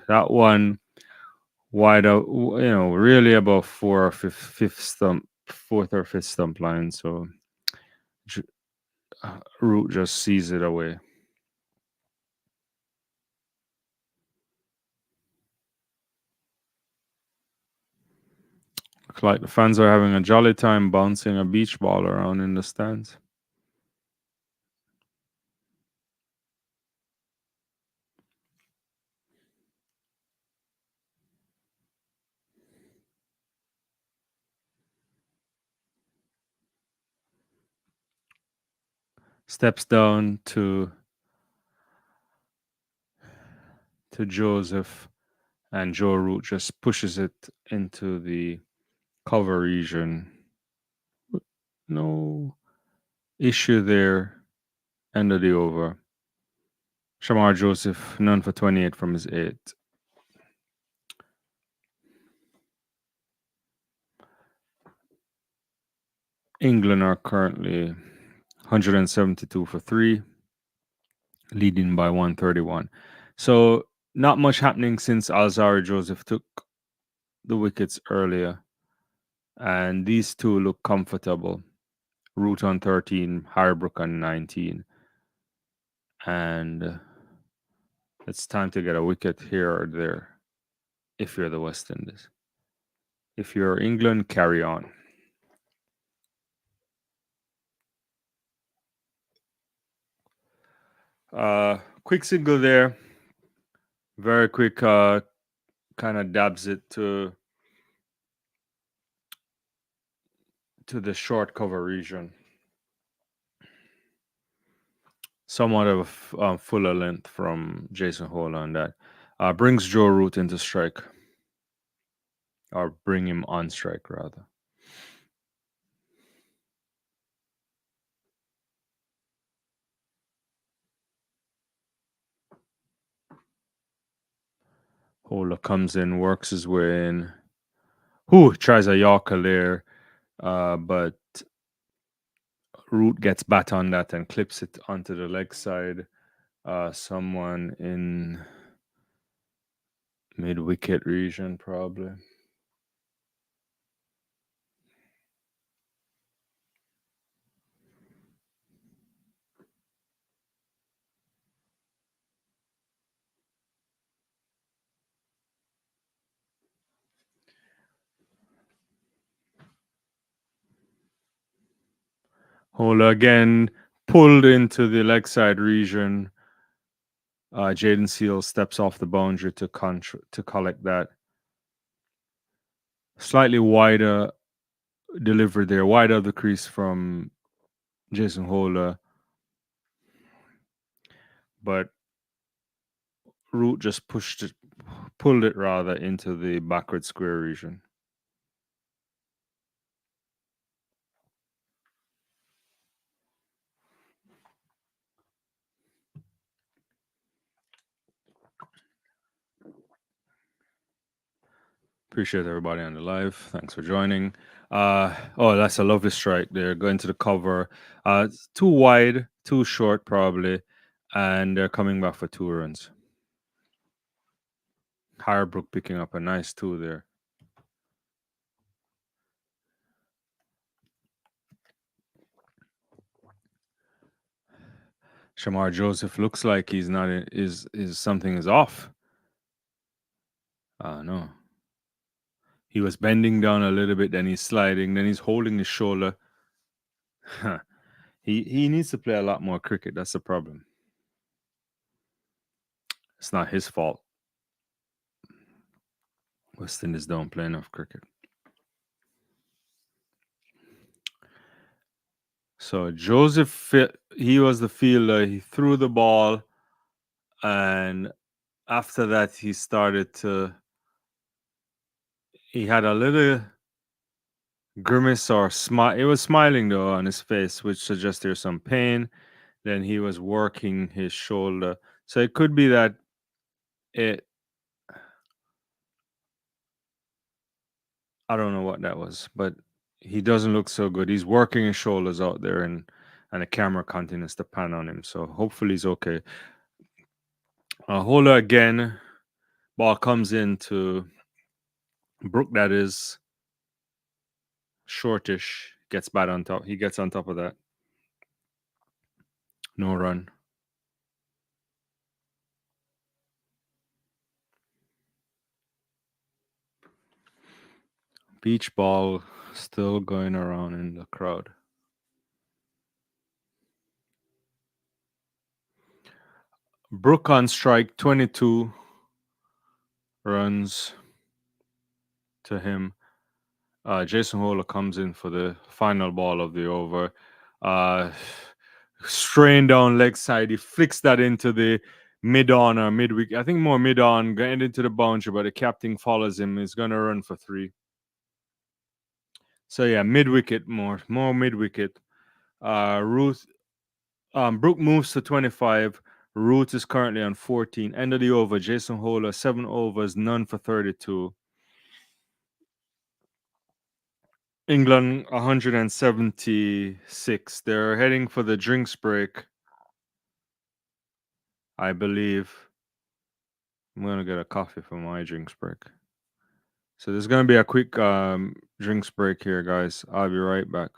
that one wide out. Really about fourth or fifth stump line. So J- Root just sees it away. Look like the fans are having a jolly time bouncing a beach ball around in the stands. Steps down to Joseph, and Joe Root just pushes it into the cover region. No issue there. End of the over. Shamar Joseph, none for 28 from his 8. England are currently 172 for 3, leading by 131. So, not much happening since Alzari Joseph took the wickets earlier. And these two look comfortable. Root on 13, Brook on 19. And it's time to get a wicket here or there if you're the West Indies. If you're England, carry on. Quick single there. Very quick, kind of dabs it to the short cover region. Somewhat of a fuller length from Jason Hole on that. Brings Joe Root into strike. Or bring him on strike, rather. Hola comes in, works his way in. Who tries a Yorker there, but Root gets bat on that and clips it onto the leg side. Someone in mid wicket region, probably. Hola again pulled into the leg side region. Jaden Seal steps off the boundary to collect that. Slightly wider delivery there, wide of the crease from Jason Hola, but Root just pulled it rather into the backward square region. Appreciate everybody on the live. Thanks for joining. That's a lovely strike there. Going to the cover. It's too wide, too short, probably, and they're coming back for 2 runs. Brook picking up a nice 2 there. Shamar Joseph looks like he's not is something is off. No. He was bending down a little bit, then he's sliding, then he's holding his shoulder. He needs to play a lot more cricket. That's the problem. It's not his fault. West Indies don't play enough cricket. So Joseph, he was the fielder. He threw the ball, and after that, he started to. He had a little grimace or smile. He was smiling though on his face, which suggests there's some pain. Then he was working his shoulder, so it could be that it. I don't know what that was, but he doesn't look so good. He's working his shoulders out there, and the camera continues to pan on him. So hopefully he's okay. Holder again. Ball comes into Brook. That is shortish. Gets bad on top. He gets on top of that. No run. Beach ball still going around in the crowd. Brook on strike, 22 runs to him. Jason Holler comes in for the final ball of the over. Uh, strain down leg side. He flicks that into the mid on or midweek. I think more mid on, going into the boundary, but the captain follows him. He's going to run for 3. So yeah, mid wicket, more mid wicket. Ruth, Brooke moves to 25. Root is currently on 14. End of the over. Jason Holler, 7 overs, none for 32. England 176. They're heading for the drinks break, I believe. I'm gonna get a coffee for my drinks break. So there's gonna be a quick drinks break here, guys. I'll be right back.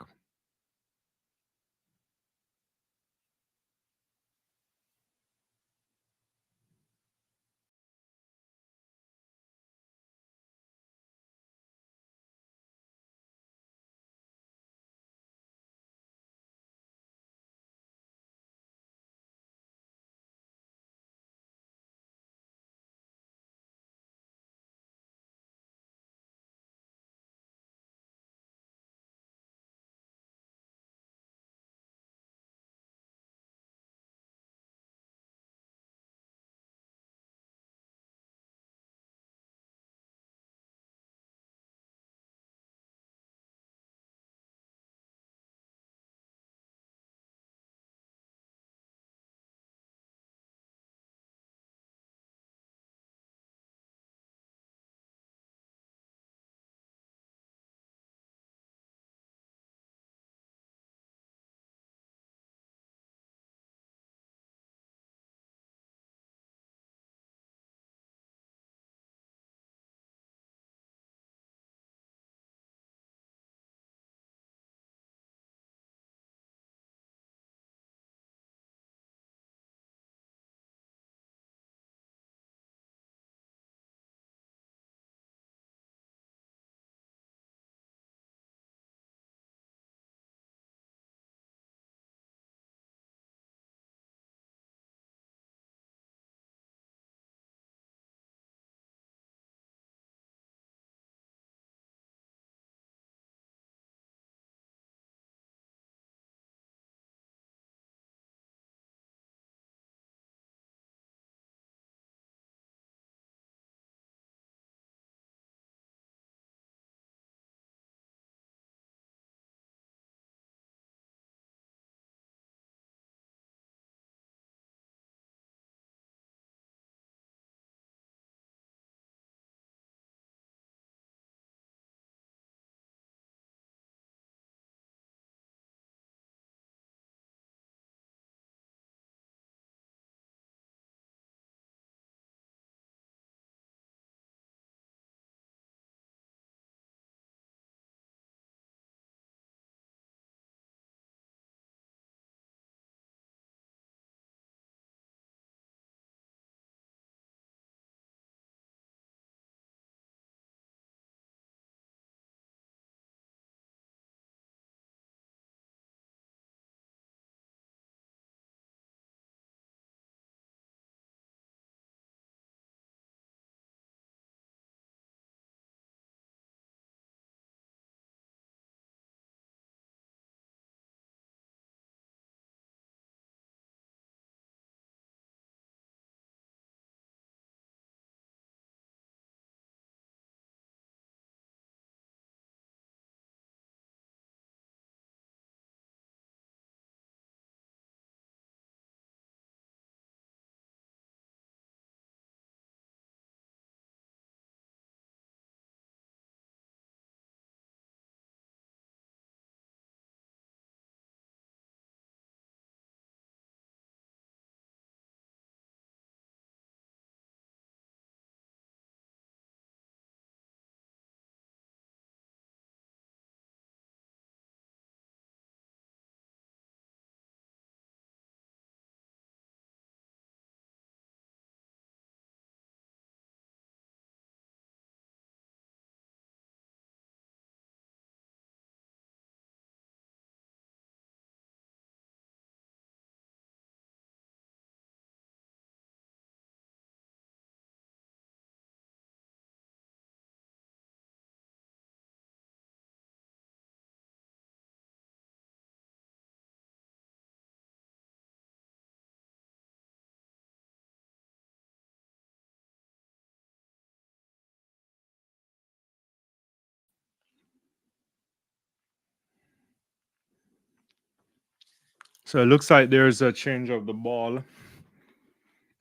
So it looks like there's a change of the ball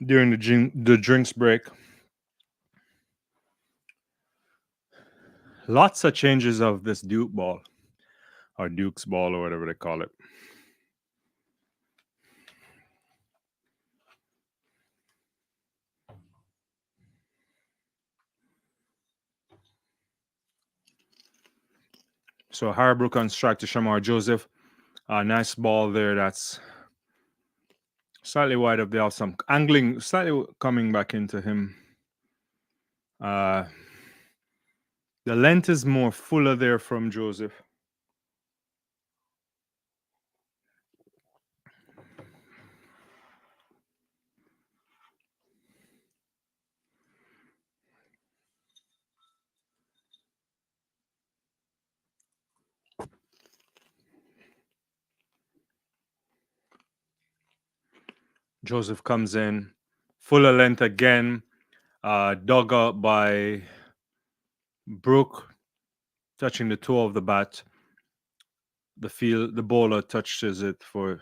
during the drinks break. Lots of changes of this Duke ball or Duke's ball or whatever they call it. So Harry Brook on strike to Shamar Joseph. Nice ball there. That's slightly wide of the off. Some angling, slightly coming back into him. The length is more fuller there from Joseph. Joseph comes in, fuller length again, dug up by Brooke, touching the toe of the bat. The bowler touches it to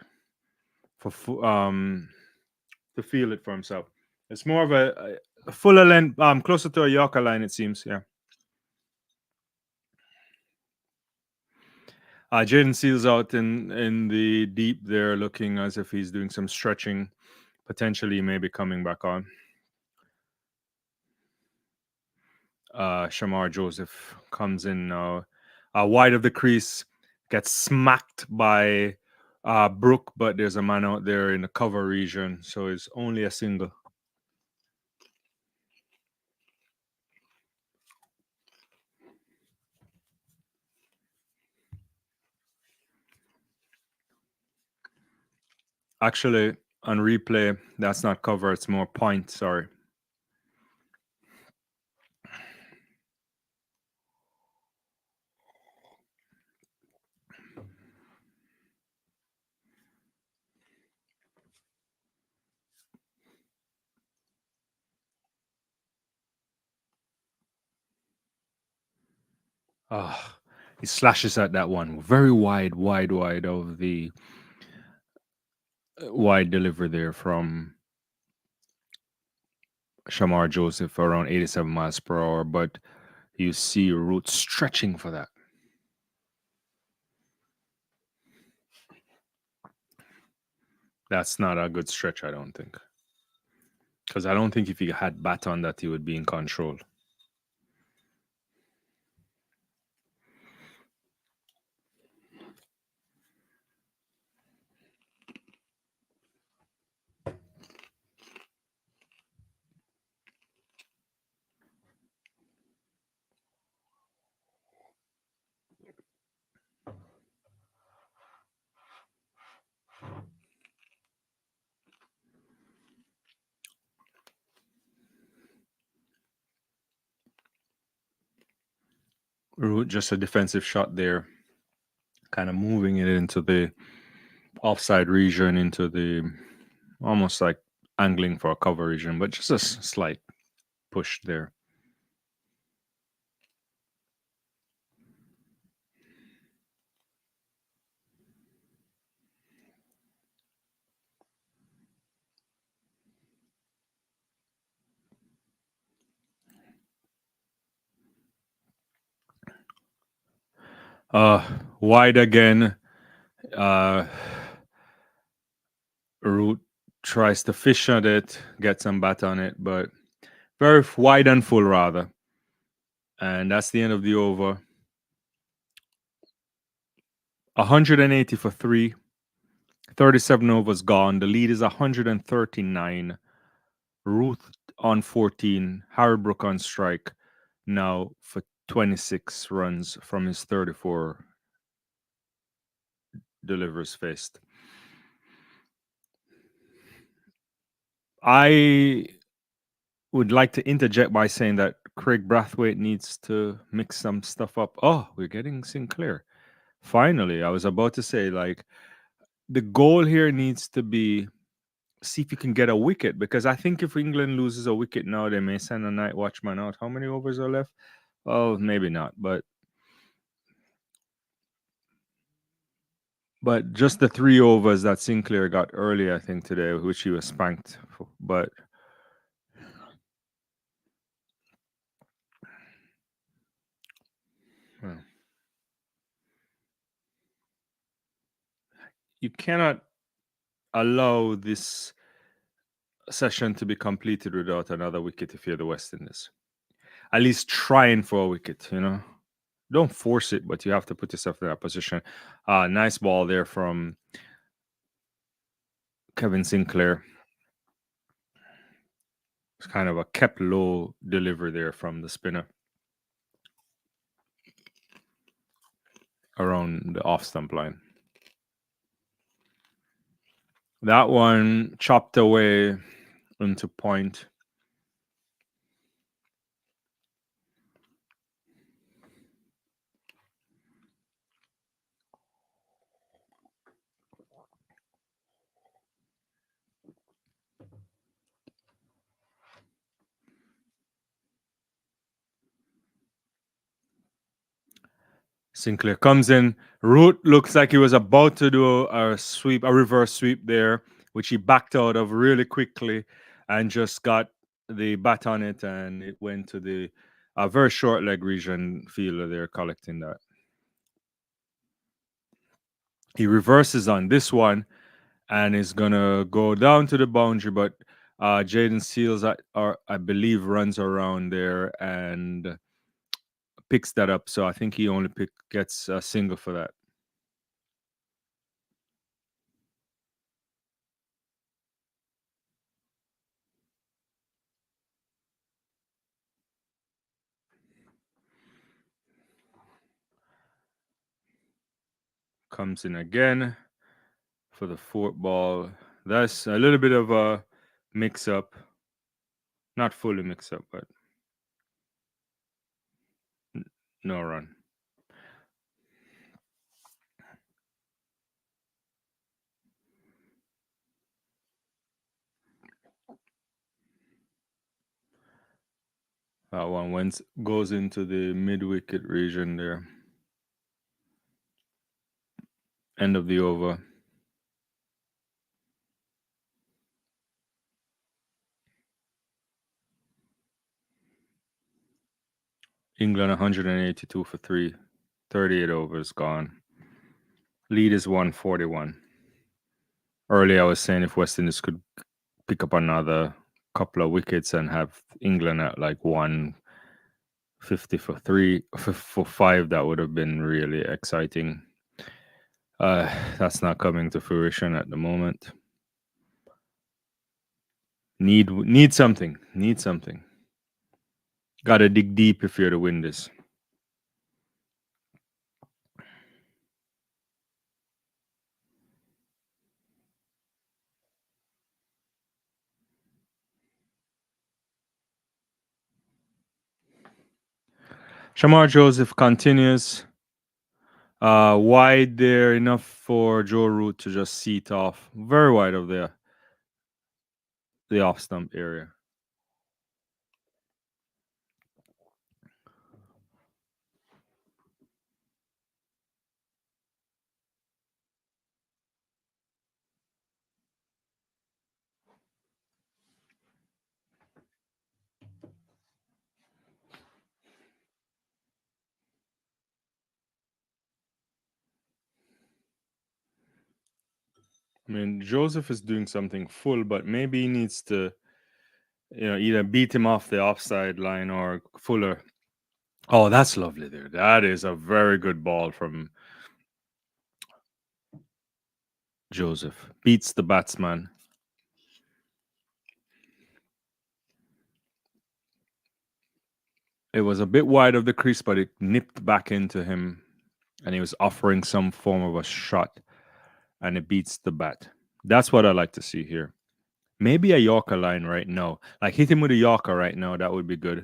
feel it for himself. It's more of a fuller length, closer to a Yorker line, it seems. Yeah. Jaden Seals out in the deep there, looking as if he's doing some stretching, potentially maybe coming back on. Shamar Joseph comes in now, wide of the crease, gets smacked by Brooke, but there's a man out there in the cover region, so it's only a single. Actually, on replay, that's not cover, it's more point, sorry. He slashes at that one. Very wide of the wide delivery there from Shamar Joseph, around 87 miles per hour, but you see Root stretching for that. That's not a good stretch, I don't think. Because I don't think if he had bat on that, he would be in control. Root, just a defensive shot there, kind of moving it into the offside region, into the almost like angling for a cover region, but just a slight push there. Wide again. Root tries to fish at it, get some bat on it, but very wide and full rather. And that's the end of the over. 180 for 3. 37 overs gone. The lead is 139. Ruth on 14. Harry Brook on strike now for 26 runs from his 34 delivers faced. I would like to interject by saying that Craig Brathwaite needs to mix some stuff up. Oh, we're getting Sinclair. Finally, I was about to say, like, the goal here needs to be see if you can get a wicket, because I think if England loses a wicket now, they may send a night watchman out. How many overs are left? Oh, maybe not, but But just the 3 overs that Sinclair got early, I think, today, which he was spanked for. But uh, you cannot allow this session to be completed without another wicket if you're the West Indies. At least trying for a wicket, Don't force it, but you have to put yourself in that position. Nice ball there from Kevin Sinclair. It's kind of a kept low delivery there from the spinner around the off stump line. That one chopped away into point. Sinclair comes in. Root looks like he was about to do a sweep, a reverse sweep there, which he backed out of really quickly and just got the bat on it, and it went to the very short leg region fielder there collecting that. He reverses on this one and is gonna go down to the boundary, but Jaden Seals, I believe, runs around there and picks that up. So I think he only gets a single for that. Comes in again for the fourth ball. That's a little bit of a mix up. Not fully mix up, but no run. That one goes into the mid wicket region there. End of the over. England 182 for 3. 38 overs gone. Lead is 141. Earlier I was saying if West Indies could pick up another couple of wickets and have England at like 150 for 3 for 5, that would have been really exciting. That's not coming to fruition at the moment. Need something. Need something. Gotta dig deep if you're the Windies. Shamar Joseph continues. Wide there, enough for Joe Root to just seat off. Very wide of the off stump area. I mean, Joseph is doing something full, but maybe he needs to, either beat him off the offside line or fuller. Oh, that's lovely there. That is a very good ball from Joseph. Beats the batsman. It was a bit wide of the crease, but it nipped back into him, and he was offering some form of a shot, and it beats the bat. That's what I like to see here. Maybe a Yorker line right now. Like hit him with a Yorker right now. That would be good.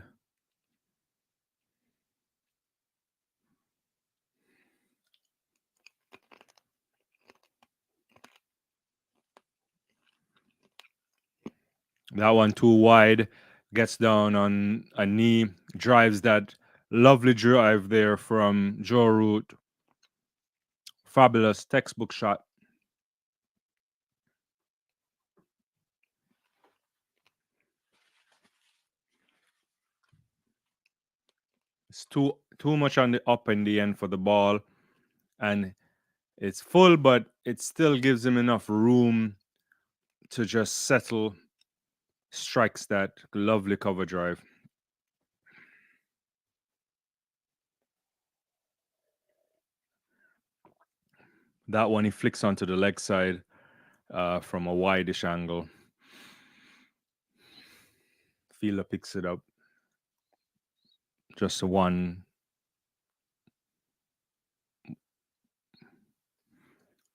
That one too wide. Gets down on a knee. Drives that lovely drive there from Joe Root Fabulous textbook shot. It's too much on the up in the end for the ball, and it's full, but it still gives him enough room to just settle. Strikes that lovely cover drive. That one he flicks onto the leg side from a wide-ish angle. Fielder picks it up. Just a one.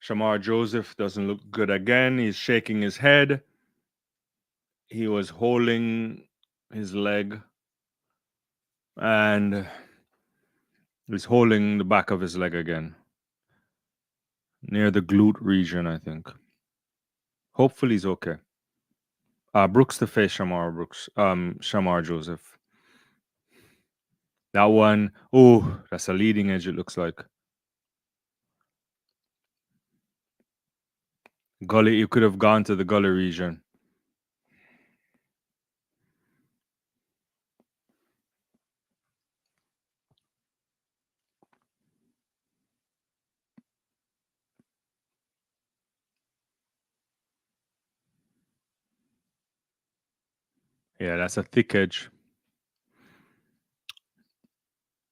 Shamar Joseph doesn't look good again. He's shaking his head. He was holding his leg and he's holding the back of his leg again. Near the glute region, I think. Hopefully he's okay. Brooks to face Shamar Joseph. That one, oh, that's a leading edge, it looks like. Gully, you could have gone to the gully region. Yeah, that's a thick edge.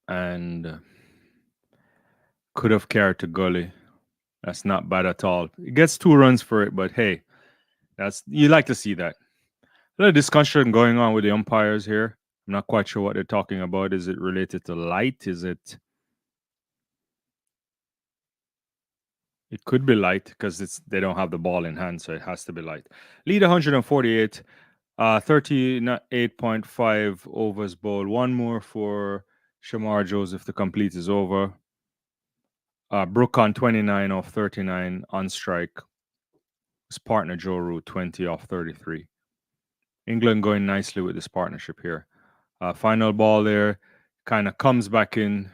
And could have carried to gully. That's not bad at all. It gets 2 runs for it, but hey, that's you like to see that. A little discussion going on with the umpires here. I'm not quite sure what they're talking about. Is it related to light? Is it? It could be light because they don't have the ball in hand, so it has to be light. Lead 148, 38.5 overs bowled. One more for Shamar Joseph to complete his over. Brooke on 29 off 39 on strike. His partner Joe Root 20 off 33. England going nicely with this partnership here. Final ball there, kind of comes back in.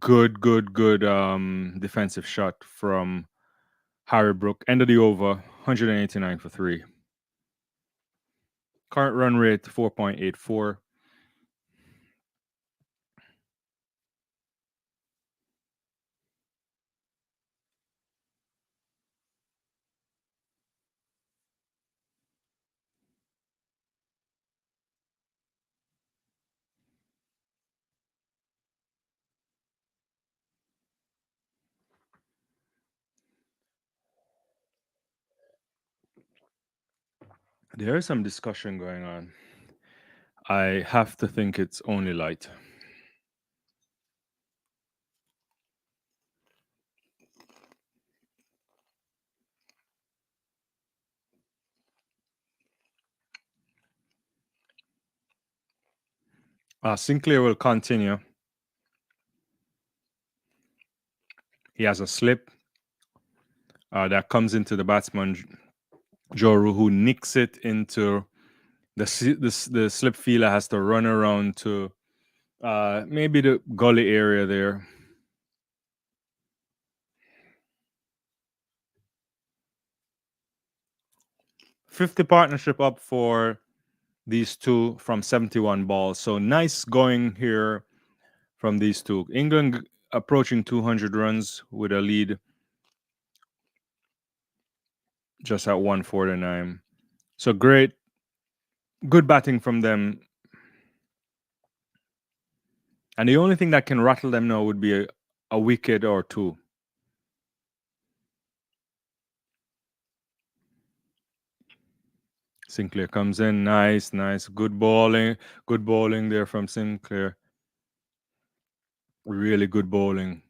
Good defensive shot from Harry Brooke. End of the over, 189 for 3. Current run rate 4.84. There is some discussion going on. I have to think it's only light. Sinclair will continue. He has a slip that comes into the batsman Joru, who nicks it into the slip feeler. Has to run around to maybe the gully area there. $50 partnership up for these two from 71 balls. So nice going here from these two. England approaching 200 runs with a lead just at 149. So great, good batting from them. And the only thing that can rattle them now would be a wicket or two. Sinclair comes in, nice. Good bowling there from Sinclair. Really good bowling.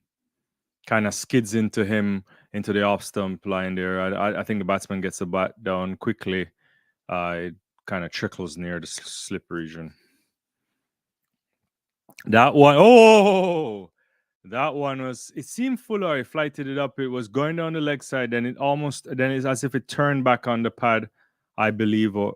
Kind of skids into him into the off stump line there. I think the batsman gets the bat down quickly. It kind of trickles near the slip region. That one, that one was. It seemed fuller. He flighted it up. It was going down the leg side. Then it's as if it turned back on the pad, I believe. Or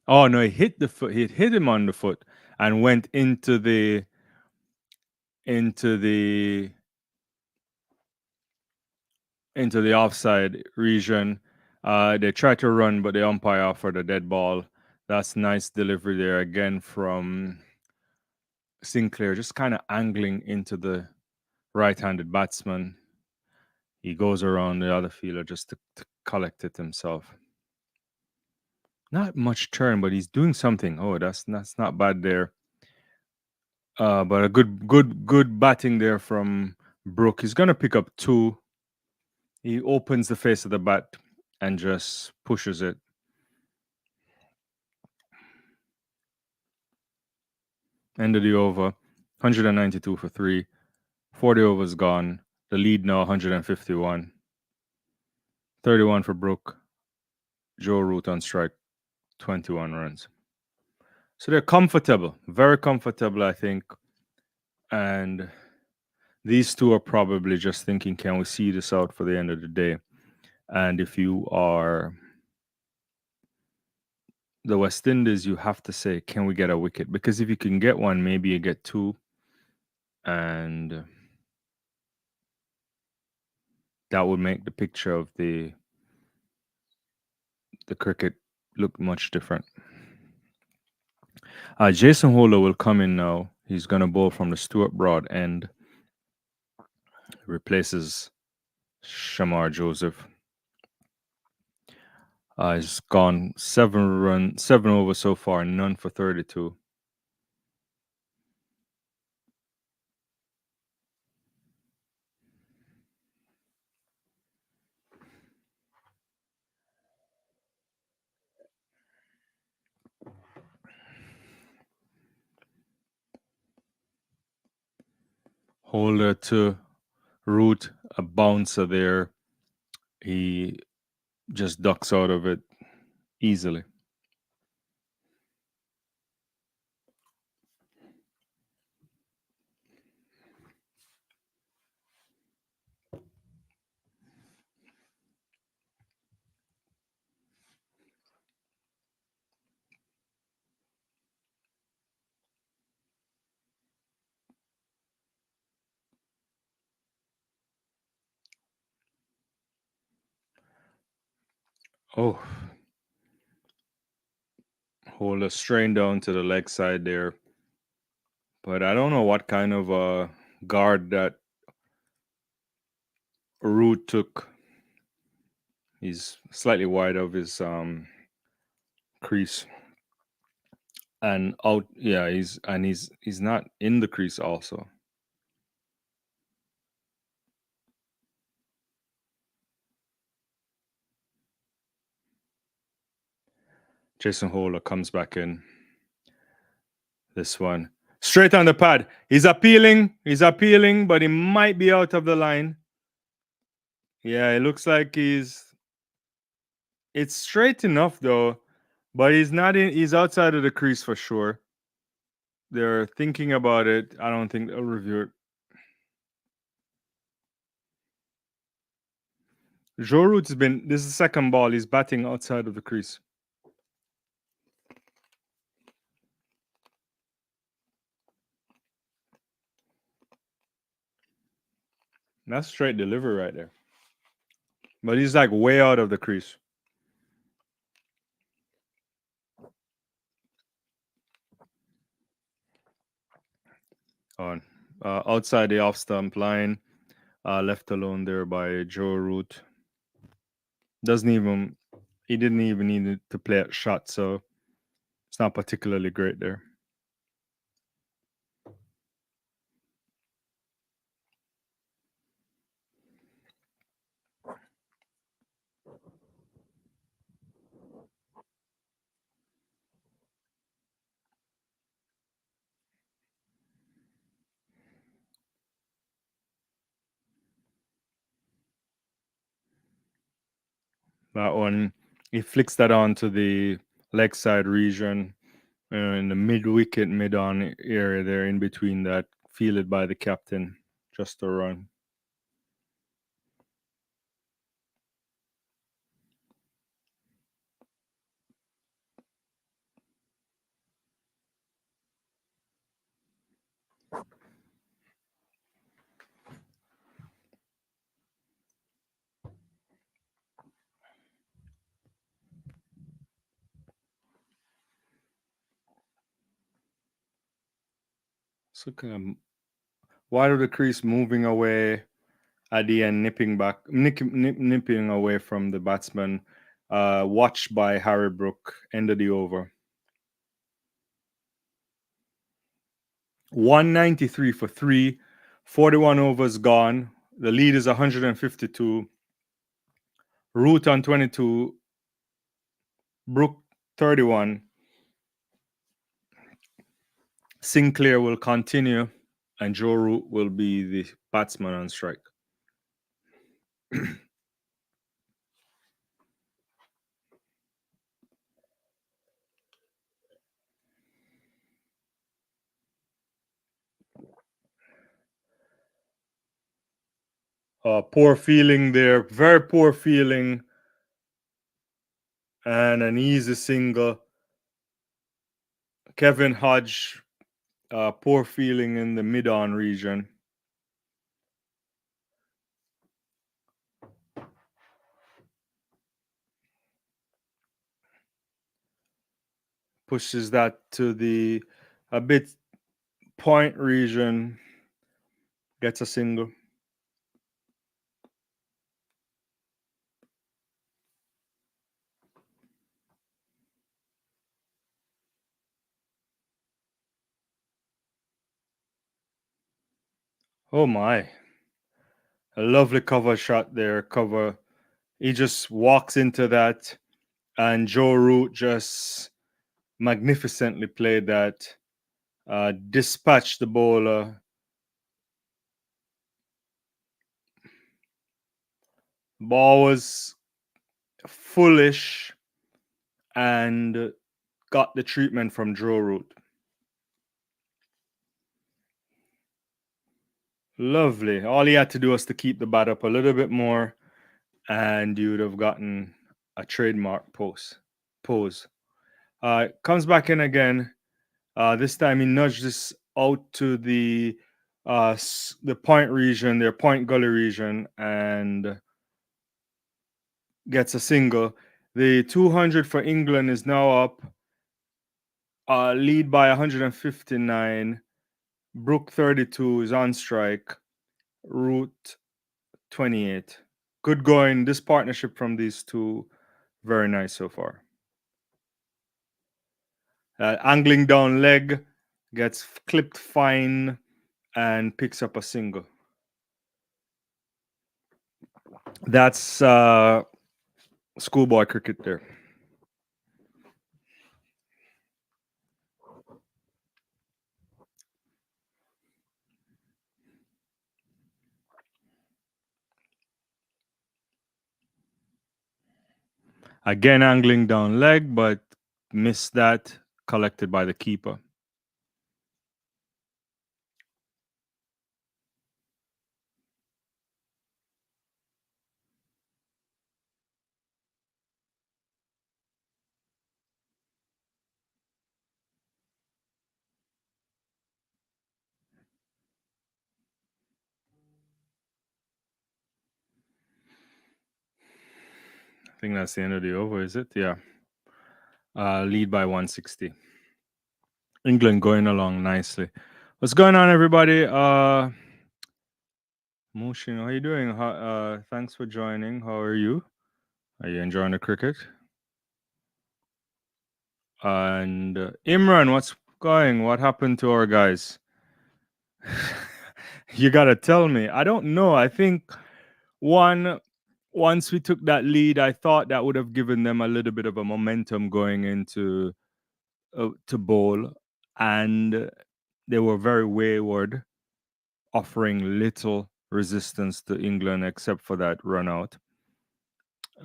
Oh no, he hit the foot. He hit him on the foot and went into the into the offside region. They tried to run, but the umpire offered a dead ball. That's nice delivery there again from Sinclair, just kind of angling into the right-handed batsman. He goes around the other fielder just to collect it himself. Not much turn, but he's doing something. Oh, that's not bad there. But a good batting there from Brooke. He's gonna pick up two. He opens the face of the bat and just pushes it. End of the over. 192 for three. 40 overs gone. The lead now 151. 31 for Brooke. Joe Root on strike. 21 runs. So they're comfortable. Very comfortable, I think. And these two are probably just thinking, can we see this out for the end of the day? And if you are the West Indies, you have to say, can we get a wicket? Because if you can get one, maybe you get two. And that would make the picture of the cricket look much different. Jason Holder will come in now. He's going to bowl from the Stuart Broad end. Replaces Shamar Joseph. He's gone 7 overs so far, none for 32. Holder to Root, a bouncer there. He just ducks out of it easily. Oh, Holder strained down to the leg side there. But I don't know what kind of guard that Root took. He's slightly wide of his crease. And out, yeah, he's not in the crease also. Jason Holder comes back in. This one. Straight on the pad. He's appealing, but he might be out of the line. Yeah, it looks like it's straight enough though, but he's not in. He's outside of the crease for sure. They're thinking about it. I don't think they'll review it. Joe Root's been. This is the second ball. He's batting outside of the crease. That's straight delivery right there. But he's like way out of the crease. On outside the off stump line, left alone there by Joe Root. Doesn't even. He didn't even need to play a shot, so it's not particularly great there. That one, he flicks that onto the leg side region in the mid wicket, mid on area there in between that, fielded by the captain, just a run. So kind of wide of the crease, moving away at the end, nipping away from the batsman. Watched by Harry Brook. End of the over. 193 for three. 41 overs gone. The lead is 152. Root on 22. Brook 31. Sinclair will continue, and Joe Root will be the batsman on strike. Poor feeling there, very poor feeling, and an easy single. Kevin Hodge, poor feeling in the mid-on region. Pushes that to the a bit point region, gets a single. Oh my. A lovely cover shot there. Cover. He just walks into that, and Joe Root just magnificently played that. Dispatched the bowler. Ball was foolish and got the treatment from Joe Root. Lovely. All he had to do was to keep the bat up a little bit more, and you'd have gotten a trademark pose. Comes back in again. This time he nudged this out to the point region, their point gully region, and gets a single. The 200 for England is now up. Lead by 159. Brook 32 is on strike. Root 28. Good going. This partnership from these two, very nice so far. Angling down leg, gets clipped fine, and picks up a single. That's schoolboy cricket there. Again, angling down leg, but missed that, collected by the keeper. I think that's the end of the over, is it? Yeah. Lead by 160. England going along nicely. What's going on, everybody? Mushin, how are you doing? Thanks for joining. How are you? Are you enjoying the cricket? And Imran, what's going? What happened to our guys? You gotta tell me. I don't know. I think once we took that lead, I thought that would have given them a little bit of a momentum going into to bowl, and they were very wayward, offering little resistance to England except for that run out.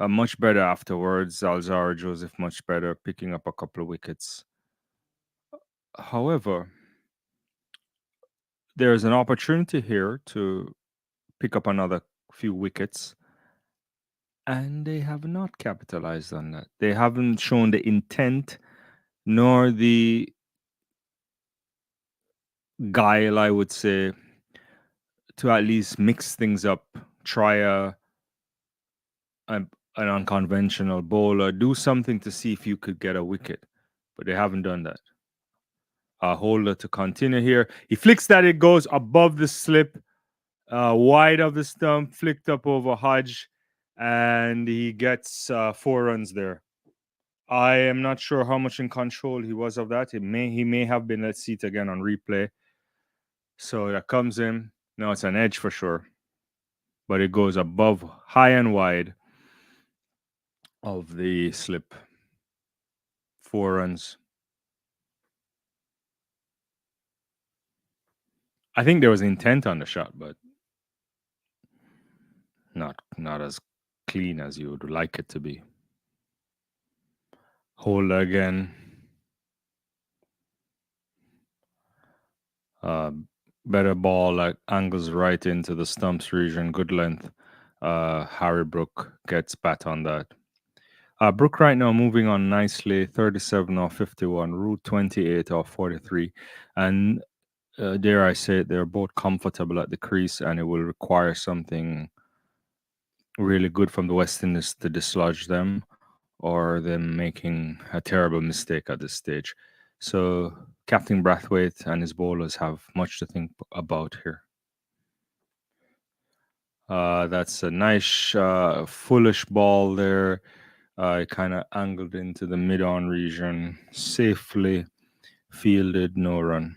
Much better afterwards. Alzara Joseph much better, picking up a couple of wickets. However, there's an opportunity here to pick up another few wickets, and they have not capitalized on that. They haven't shown the intent nor the guile, I would say, to at least mix things up, try an unconventional bowler, do something to see if you could get a wicket. But they haven't done that. Holder to continue here. He flicks that, it goes above the slip, wide of the stump, flicked up over Hodge, and he gets 4 runs there. I am not sure how much in control he was of that. He may have been. Let's see it again on replay. So that comes in. No, it's an edge for sure. But it goes above, high and wide of the slip. 4 runs. I think there was intent on the shot, but not as clean as you would like it to be. Holder again. Better ball, like angles right into the stumps region, good length. Harry Brook gets bat on that. Brook right now moving on nicely, 37 off 51, Root 28 off 43. And dare I say it, they're both comfortable at the crease, and it will require something really good from the West Indies to dislodge them, or them making a terrible mistake at this stage. So Captain Brathwaite and his bowlers have much to think about here. That's a nice foolish ball there. Kind of angled into the mid-on region, safely fielded, no run.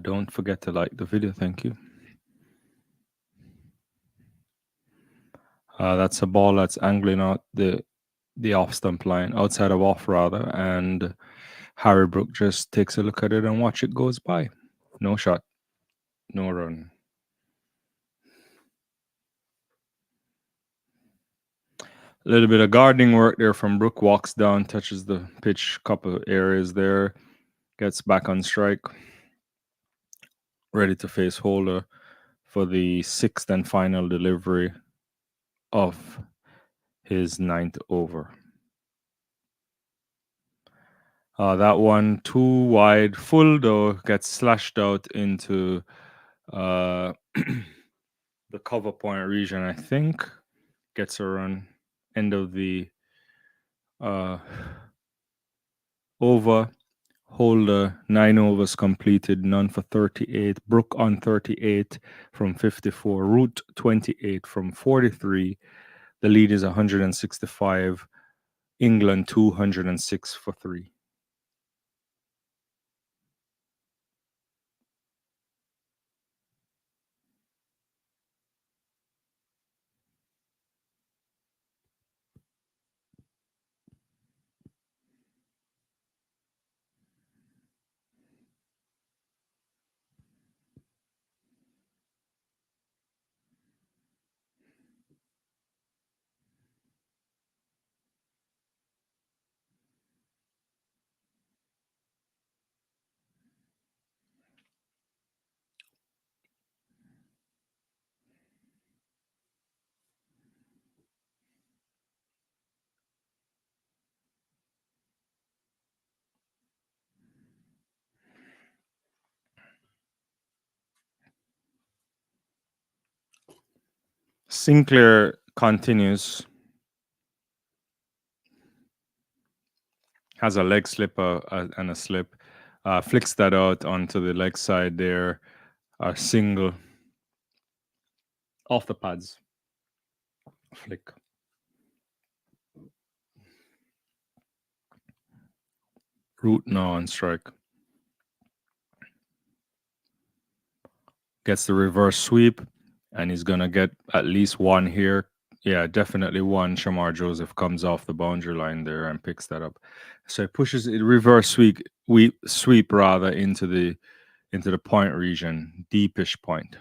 Don't forget to like the video, thank you. That's a ball that's angling out the off stump line, outside of off rather, and Harry Brook just takes a look at it and watch it goes by. No shot, no run. A little bit of gardening work there from Brook. Walks down, touches the pitch, couple areas there, gets back on strike, ready to face Holder for the 6th and final delivery of his 9th over. That one too wide, full though, gets slashed out into the cover point region, I think. Gets a run. End of the over. Holder, 9 overs completed, none for 38. Brook on 38 from 54. Root 28 from 43. The lead is 165. England 206 for 3. Sinclair continues. Has a leg slip and a slip. Flicks that out onto the leg side there. A single off the pads. Flick. Root now on strike. Gets the reverse sweep, and he's going to get at least one here. Yeah, definitely one. Shamar Joseph comes off the boundary line there and picks that up. So he pushes it reverse sweep rather into the point region, deepish point.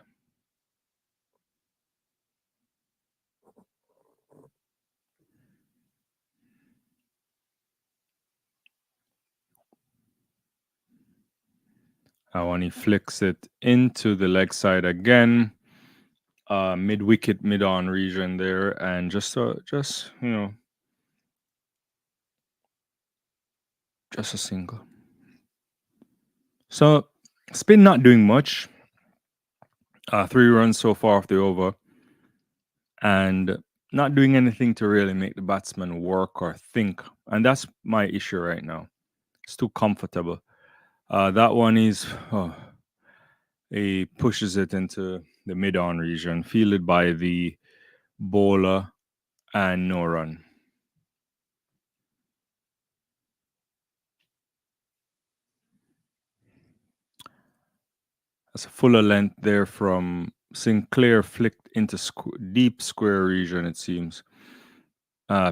When he flicks it into the leg side again, mid wicket, mid on region there, and just a single. So spin not doing much. 3 runs so far off the over, and not doing anything to really make the batsman work or think. And that's my issue right now. It's too comfortable. That one is, he pushes it into the mid-on region, fielded by the bowler, and no run. That's a fuller length there from Sinclair, flicked into deep square region, it seems,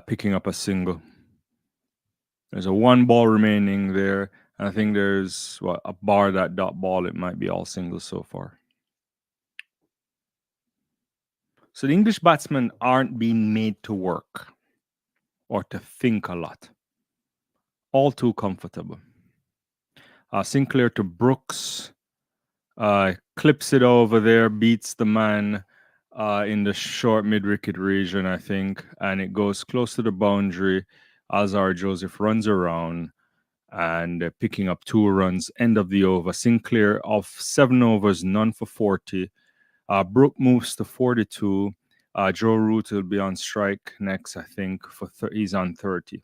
picking up a single. There's a 1 ball remaining there. And I think there's a bar that dot ball. It might be all singles so far. So the English batsmen aren't being made to work or to think a lot. All too comfortable. Sinclair to Brooks. Clips it over there, beats the man in the short mid-wicket region, I think, and it goes close to the boundary. Azar Joseph runs around and picking up 2 runs, end of the over. Sinclair of 7 overs, none for 40. Brooke moves to 42. Joe Root will be on strike next, I think, he's on 30.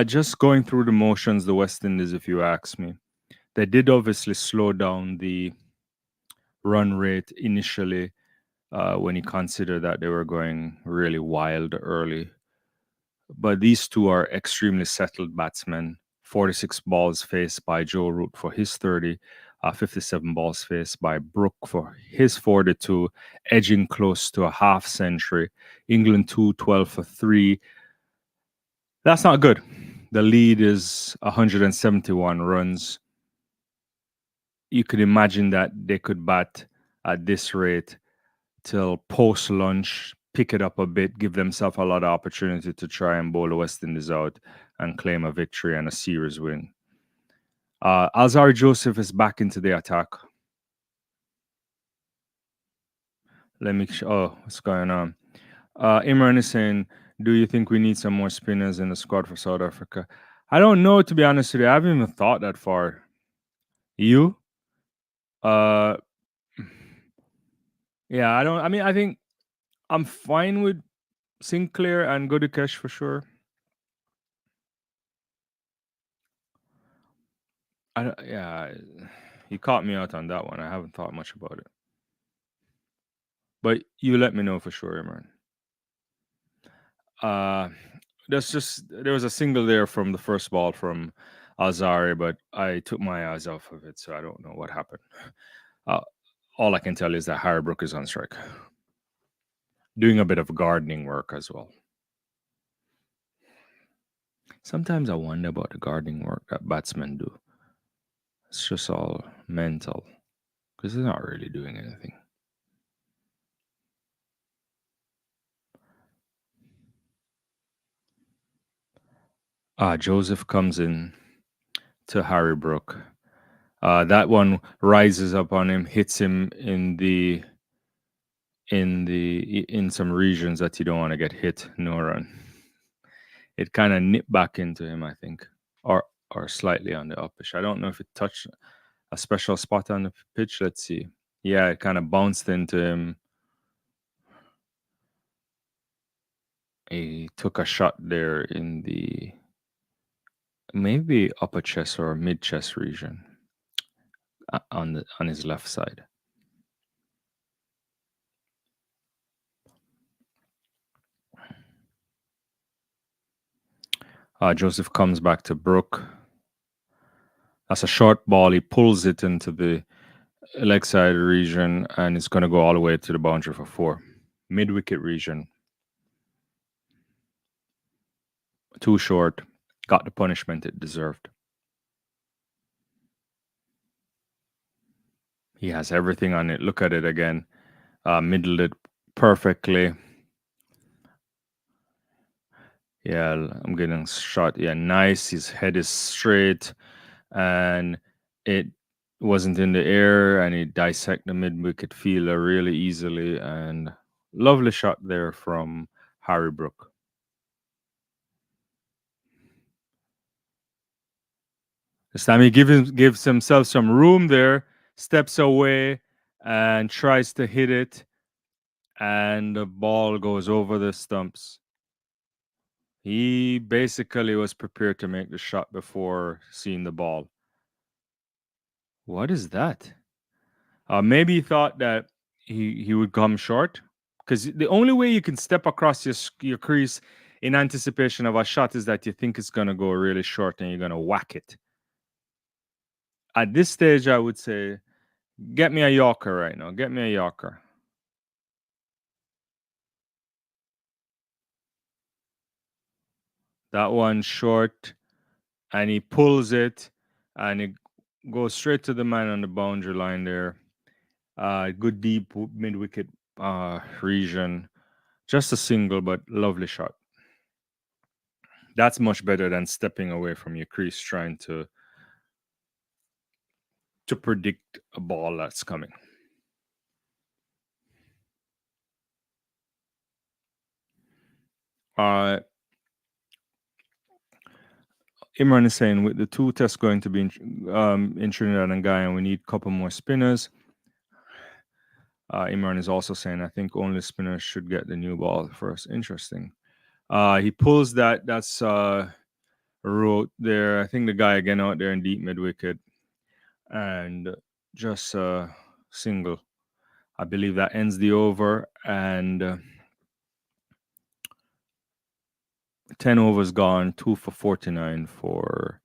Just going through the motions, the West Indies, if you ask me. They did obviously slow down the run rate initially when you consider that they were going really wild early. But these two are extremely settled batsmen. 46 balls faced by Joe Root for his 30, 57 balls faced by Brooke for his 42, edging close to a half century. England 212 for 3. That's not good. The lead is 171 runs. You could imagine that they could bat at this rate till post lunch, pick it up a bit, give themselves a lot of opportunity to try and bowl the West Indies out and claim a victory and a series win. Azar Joseph is back into the attack. What's going on? Imran is saying, do you think we need some more spinners in the squad for South Africa? I don't know, to be honest with you. I haven't even thought that far. You? Uh, yeah, I think I'm fine with Sinclair and Godikesh for sure. Yeah, you caught me out on that one. I haven't thought much about it. But you let me know for sure, Imran. There was a single there from the first ball from Azari, but I took my eyes off of it, so I don't know what happened. Uh, all I can tell you is that Harry Brook is on strike, doing a bit of gardening work as well. Sometimes I wonder about the gardening work that batsmen do. It's just all mental because they're not really doing anything. Joseph comes in to Harry Brook. That one rises up on him, hits him in some regions that you don't want to get hit. No run. It kind of nipped back into him, I think, or slightly on the uppish. I don't know if it touched a special spot on the pitch. Let's see. Yeah, it kind of bounced into him. He took a shot there in the maybe upper chest or mid chest region on his left side. Joseph comes back to Brooke. That's a short ball. He pulls it into the leg side region and it's going to go all the way to the boundary for 4. Mid wicket region. Too short. Got the punishment it deserved. He has everything on it. Look at it again. Middled it perfectly. Yeah, I'm getting shot. Yeah, nice. His head is straight and it wasn't in the air and he dissected the mid-wicket fielder really easily and lovely shot there from Harry Brook. This time he gives himself some room there, steps away, and tries to hit it, and the ball goes over the stumps. He basically was prepared to make the shot before seeing the ball. What is that? Maybe he thought that he would come short, because the only way you can step across your crease in anticipation of a shot is that you think it's gonna go really short and you're gonna whack it. At this stage, I would say, get me a Yorker right now. Get me a Yorker. That one short, and he pulls it, and it goes straight to the man on the boundary line there. Good deep mid wicket region. Just a single, but lovely shot. That's much better than stepping away from your crease trying to predict a ball that's coming. Imran is saying, with the 2 tests going to be in Trinidad and Guyana, we need a couple more spinners. Imran is also saying, I think only spinners should get the new ball first. Interesting. He pulls that. That's wrote there. I think the guy again out there in deep mid wicket, and just single. I believe that ends the over, and 10 overs gone, 2 for 49 for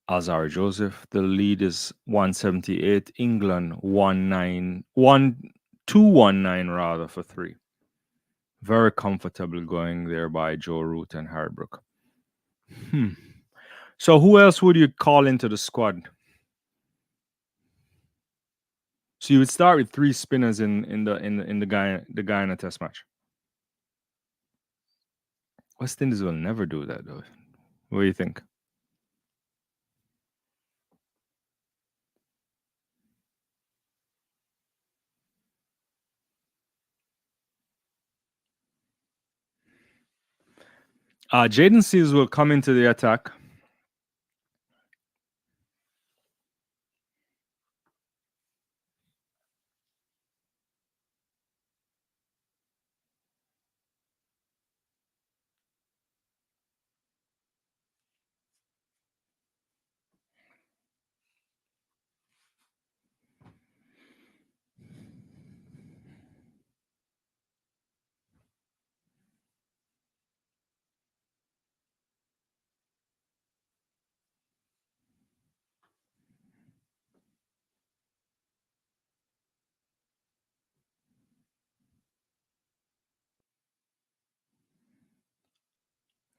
Azar Joseph. The lead is 178. England 219 rather for 3. Very comfortable going there by Joe Root and Harry Brooke. So who else would you call into the squad? So you would start with 3 spinners in the Guyana Test match. West Indies will never do that though. What do you think? Jaden Seals will come into the attack.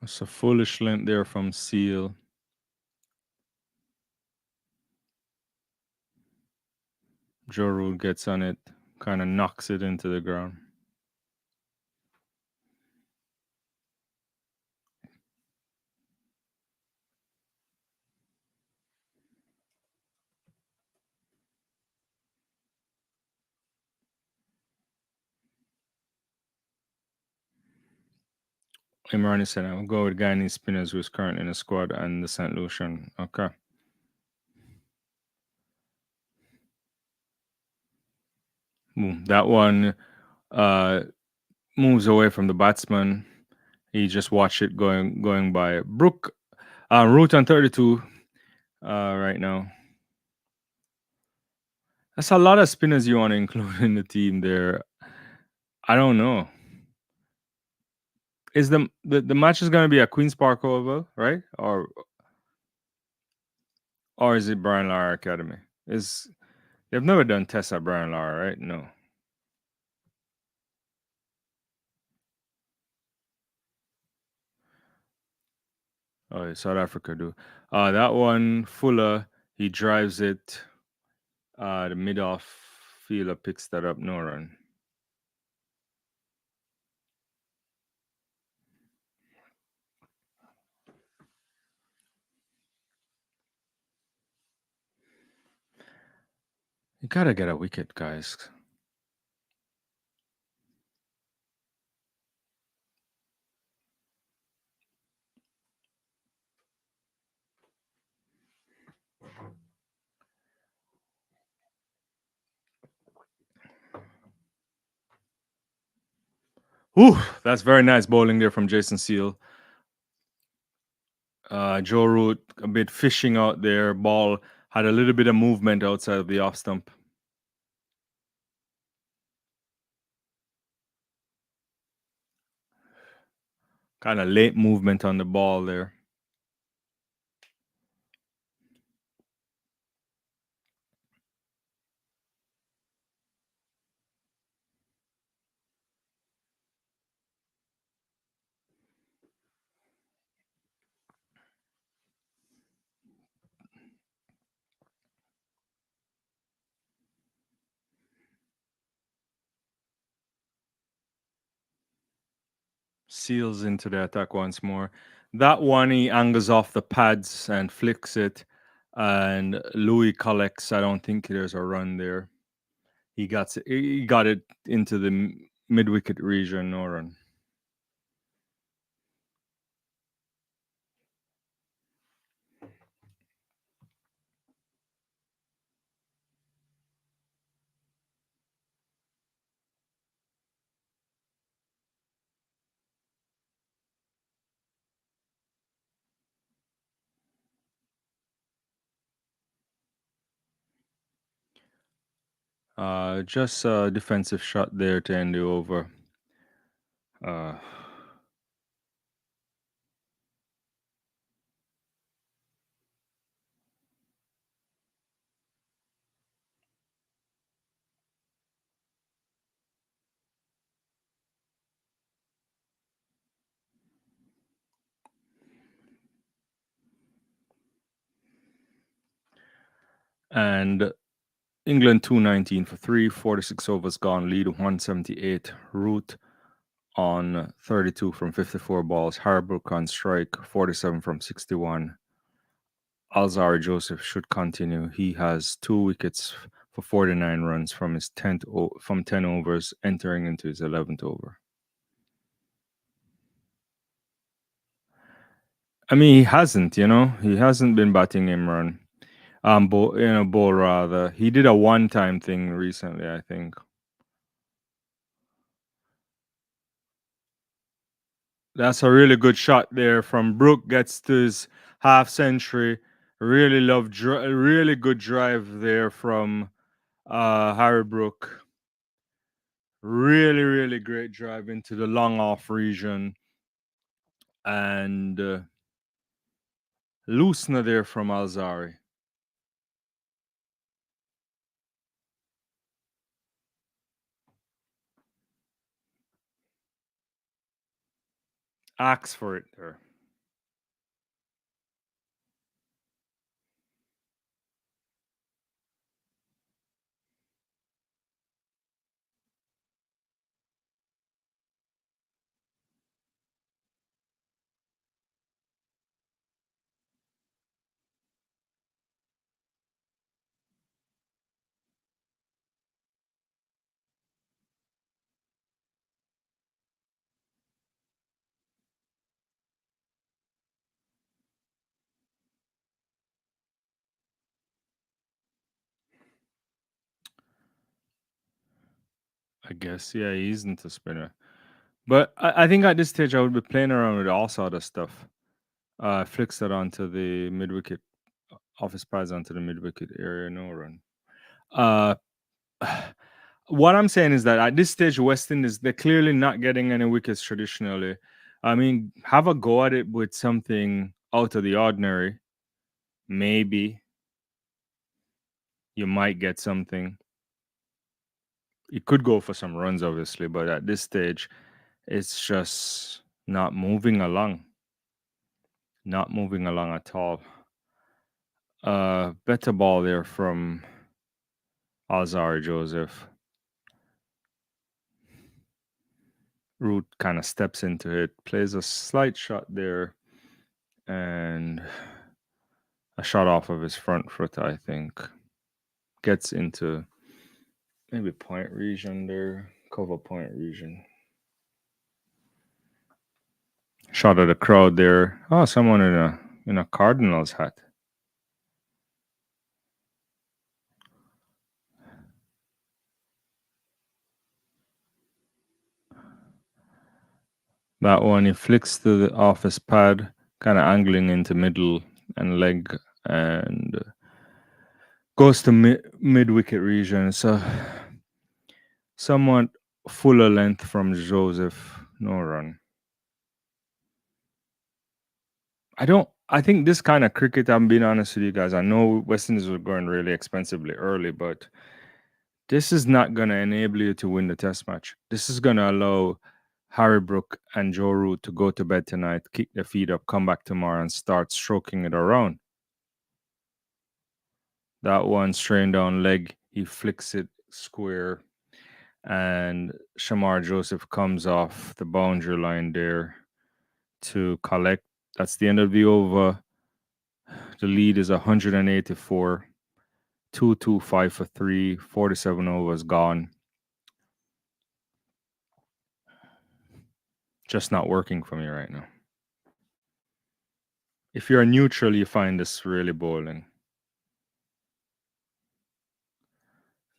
It's a foolish length there from Seal. Joe Root gets on it, kind of knocks it into the ground. Imran said, I'll go with Guyanese spinners who's currently in the squad and the St. Lucian. Okay. That one moves away from the batsman. He just watched it going by. Brooke, Root on 32 right now. That's a lot of spinners you want to include in the team there. I don't know. Is the match is going to be at Queen's Park Oval, right? Or is it Brian Lara Academy? They've never done tests at Brian Lara, right? No. Oh, South Africa do. That one, Fuller, he drives it. The mid-off fielder picks that up, no run. You gotta get a wicket, guys. Ooh, that's very nice bowling there from Jason Seal. Joe Root a bit fishing out there. Ball had a little bit of movement outside of the off stump. Kind of late movement on the ball there. Seals into the attack once more. That one he angles off the pads and flicks it, and Louis collects. I don't think there's a run there. He got it into the mid wicket region. No run. Just a defensive shot there to end the over. Uh, and England 219 for 3, 46 overs gone, lead 178. Root on 32 from 54 balls. Harbrook on strike, 47 from 61. Alzari Joseph should continue. He has 2 wickets for 49 runs from his 10 overs, entering into his 11th over. I mean, he hasn't, he hasn't been batting him run. Ball rather. He did a one-time thing recently, I think. That's a really good shot there from Brooke. Gets to his half century. Really good drive there from Harry Brook. Really great drive into the long off region, and loosener there from Alzari. Axe for it there. I guess, yeah, he isn't a spinner. But I think at this stage I would be playing around with all sort of stuff. Flicks that onto the mid wicket, off his pads onto the mid wicket area, no run. Uh, what I'm saying is that at this stage, West Indies, they're clearly not getting any wickets traditionally. I mean, have a go at it with something out of the ordinary. Maybe you might get something. You could go for some runs, obviously, but at this stage, it's just not moving along. Not moving along at all. Better ball there from Alzari Joseph. Root kind of steps into it, plays a slight shot there, and a shot off of his front foot, I think. Gets into maybe point region there, cover point region. Shot at the crowd there. Oh, someone in a Cardinals hat. That one, he flicks to the office pad, kind of angling into middle and leg, and goes to mid wicket region. So somewhat fuller length from Joseph. No run. I think this kind of cricket, I'm being honest with you guys. I know West Indies were going really expensively early, but this is not going to enable you to win the test match. This is going to allow Harry Brook and Joe Root to go to bed tonight, kick their feet up, come back tomorrow, and start stroking it around. That one strained down leg, he flicks it square, and Shamar Joseph comes off the boundary line there to collect. That's the end of the over. The lead is 184. 225 for 3. 47 overs gone. Just not working for me right now. If you're a neutral, you find this really bowling.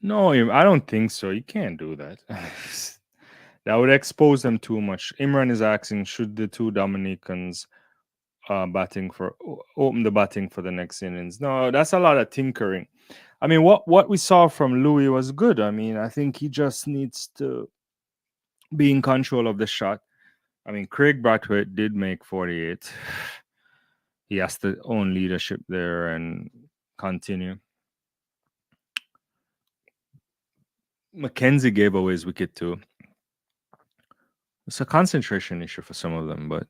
No, I don't think so. You can't do that. That would expose them too much. Imran is asking, should the two Dominicans open the batting for the next innings? No, that's a lot of tinkering. I mean, what we saw from Louis was good. I mean, I think he just needs to be in control of the shot. I mean, Craig Brathwaite did make 48. He has to own leadership there and continue. Mackenzie gave away his wicket too. It's a concentration issue for some of them, but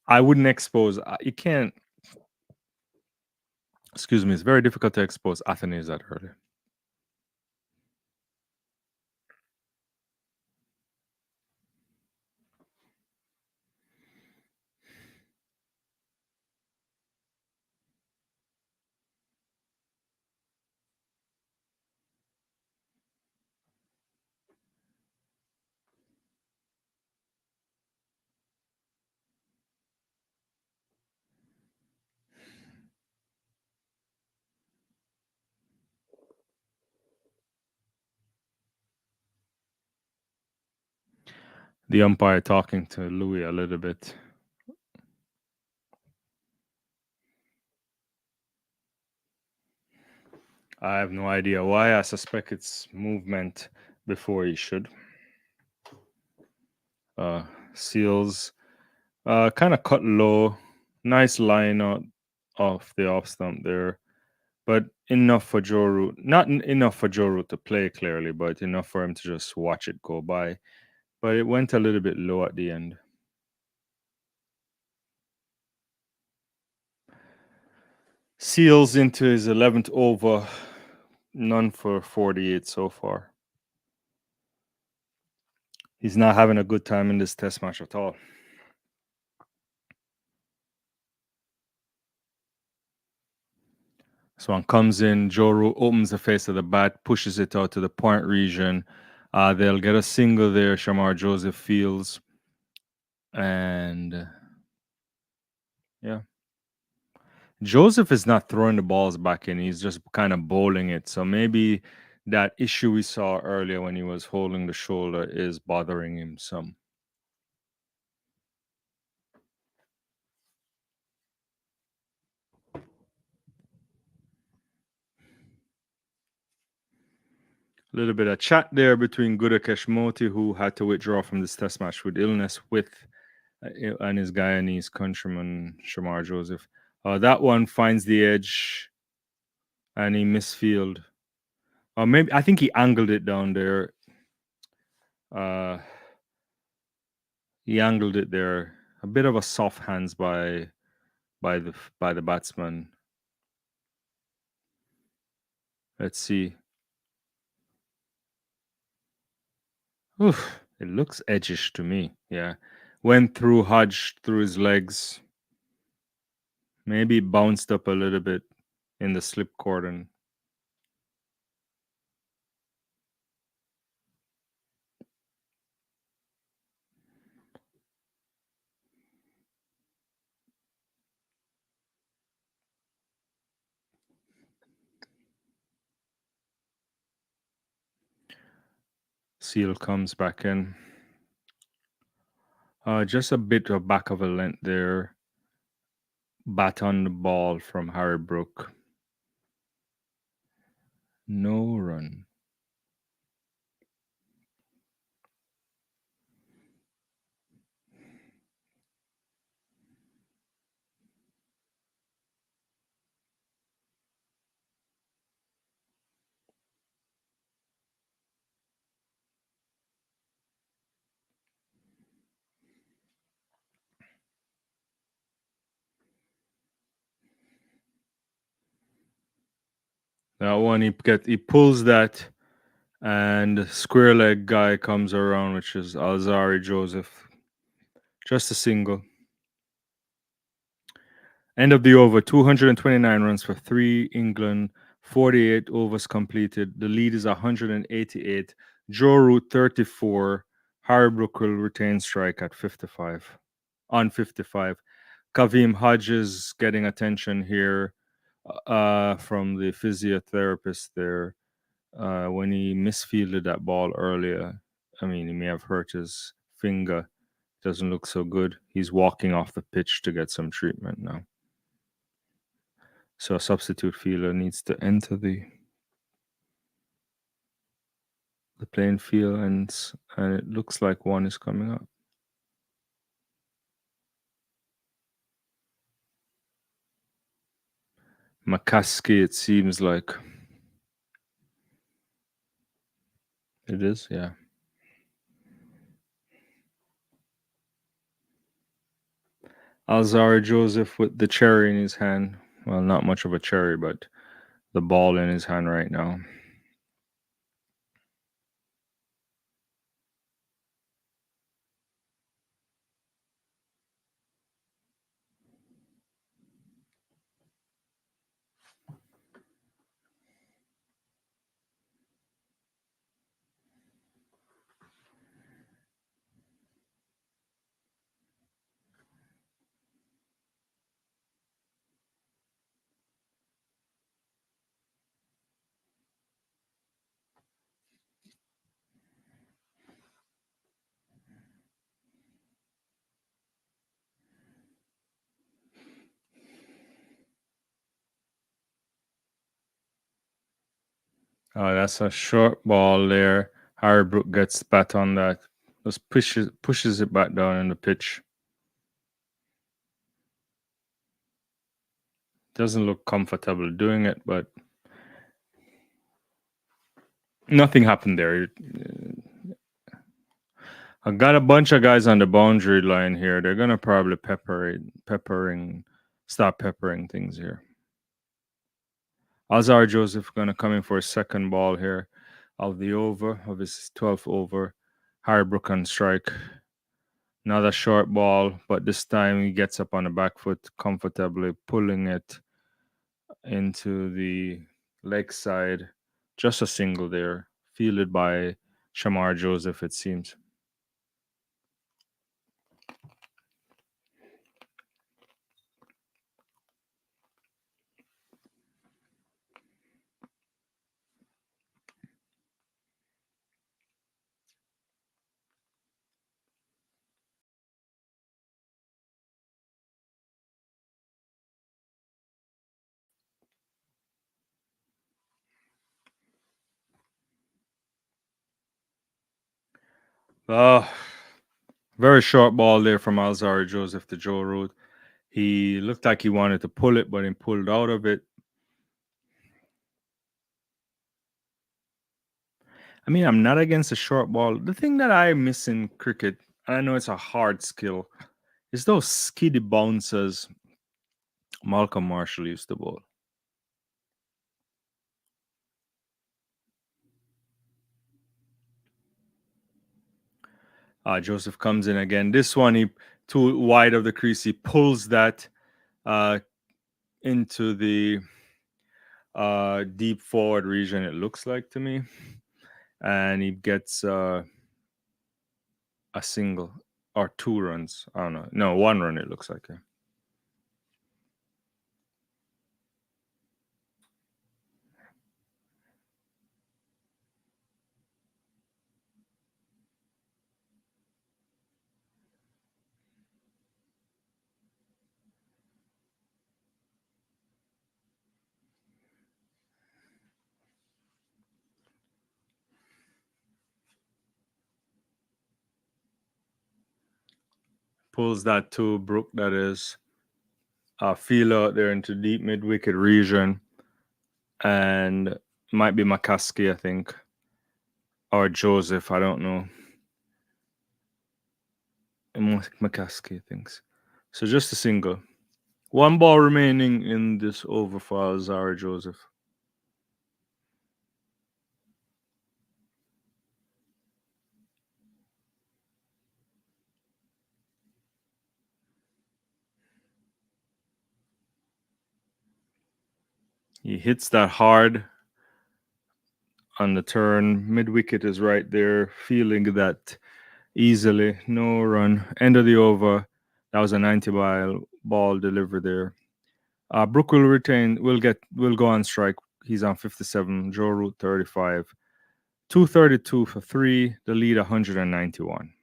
I wouldn't expose. You can't. Excuse me. It's very difficult to expose Athens that early. The umpire talking to Louis a little bit. I have no idea why. I suspect it's movement before he should. Seals, kind of cut low. Nice line out off the off stump there, but enough for Joe Root. Not enough for Joe Root to play clearly, but enough for him to just watch it go by. But it went a little bit low at the end. Seals into his 11th over. None for 48 so far. He's not having a good time in this test match at all. This one comes in. Joe Root opens the face of the bat, pushes it out to the point region. They'll get a single there. Shamar Joseph fields. And yeah. Joseph is not throwing the balls back in. He's just kind of bowling it. So maybe that issue we saw earlier when he was holding the shoulder is bothering him some. A little bit of chat there between Gudakesh Moti, who had to withdraw from this test match with illness, and his Guyanese countryman Shamar Joseph. That one finds the edge, and he misfield. Or maybe I think he angled it down there. He angled it there. A bit of a soft hands by the batsman. Let's see. Oof, it looks edgish to me. Yeah, went through Hodge through his legs. Maybe bounced up a little bit in the slip cordon. Seal comes back in. Just a bit of back of a length there. Bat on the ball from Harry Brook. No run. That one he pulls that, and the square leg guy comes around, which is Alzari Joseph. Just a single. End of the over, 229 runs for 3, England, 48 overs completed. The lead is 188. Joe Root 34. Harry Brook will retain strike at 55. On 55. Kavim Hodges getting attention here from the physiotherapist there when he misfielded that ball earlier. I mean, he may have hurt his finger. Doesn't look so good. He's walking off the pitch to get some treatment now. So a substitute fielder needs to enter the playing field, and it looks like one is coming up. McCaskey, it seems like. It is, yeah. Alzari Joseph with the cherry in his hand. Well, not much of a cherry, but the ball in his hand right now. Oh, that's a short ball there. Harry Brook gets bat on that. Just pushes it back down in the pitch. Doesn't look comfortable doing it, but nothing happened there. I got a bunch of guys on the boundary line here. They're gonna probably stop peppering things here. Alzar Joseph gonna come in for a second ball here of the over, of his 12th over. Harry Brook on strike. Another short ball, but this time he gets up on the back foot comfortably, pulling it into the leg side. Just a single there, fielded by Shamar Joseph, it seems. Very short ball there from Alzari Joseph to Joe Root. He looked like he wanted to pull it, but he pulled out of it. I mean, I'm not against a short ball. The thing that I miss in cricket, and I know it's a hard skill, is those skiddy bounces Malcolm Marshall used to bowl. Joseph comes in again. This one, he too wide of the crease. He pulls that into the deep forward region, it looks like to me. And he gets a single or 2 runs. I don't know. No, 1 run, it looks like. Yeah. Pulls that to Brooke, that is. Feel out there into deep mid wicket region. And might be McCaskey, I think. Or Joseph, I don't know. McCaskey, I think. So just a single. One ball remaining in this over for Zara Joseph. He hits that hard on the turn. Mid wicket is right there, feeling that easily. No run. End of the over. That was a 90-mile ball delivered there. Brooke will retain. Will go on strike. He's on 57. Joe Root 35. 232 for 3. The lead 191.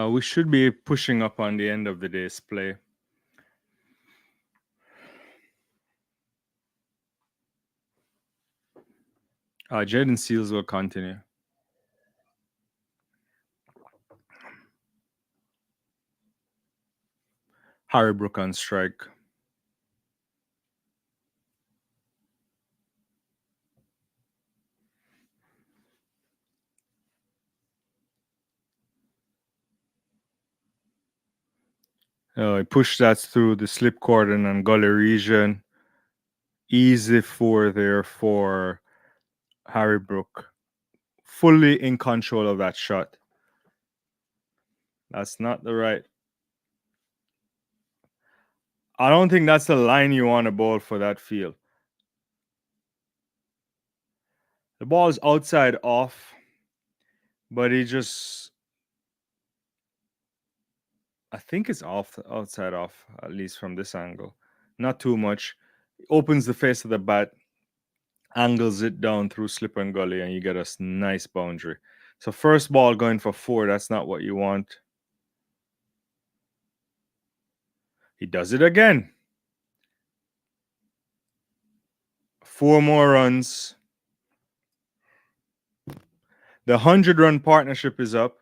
We should be pushing up on the end of the day's play. Jaden Seals will continue. Harry Brook on strike. He pushed that through the slip cordon and gully region. Easy for there for Harry Brook. Fully in control of that shot. That's not the right. I don't think that's the line you want to bowl for that field. The ball is outside off, but he just, I think it's outside off, at least from this angle. Not too much. Opens the face of the bat, angles it down through slip and gully, and you get a nice boundary. So first ball going for 4, that's not what you want. He does it again. 4 more runs. The 100-run partnership is up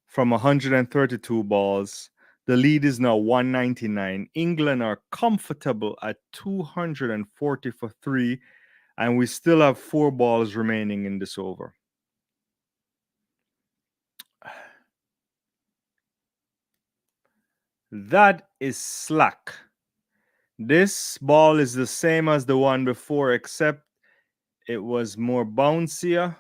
from 132 balls. The lead is now 199. England are comfortable at 240 for 3, and we still have 4 balls remaining in this over. That is slack. This ball is the same as the one before, except it was more bouncier.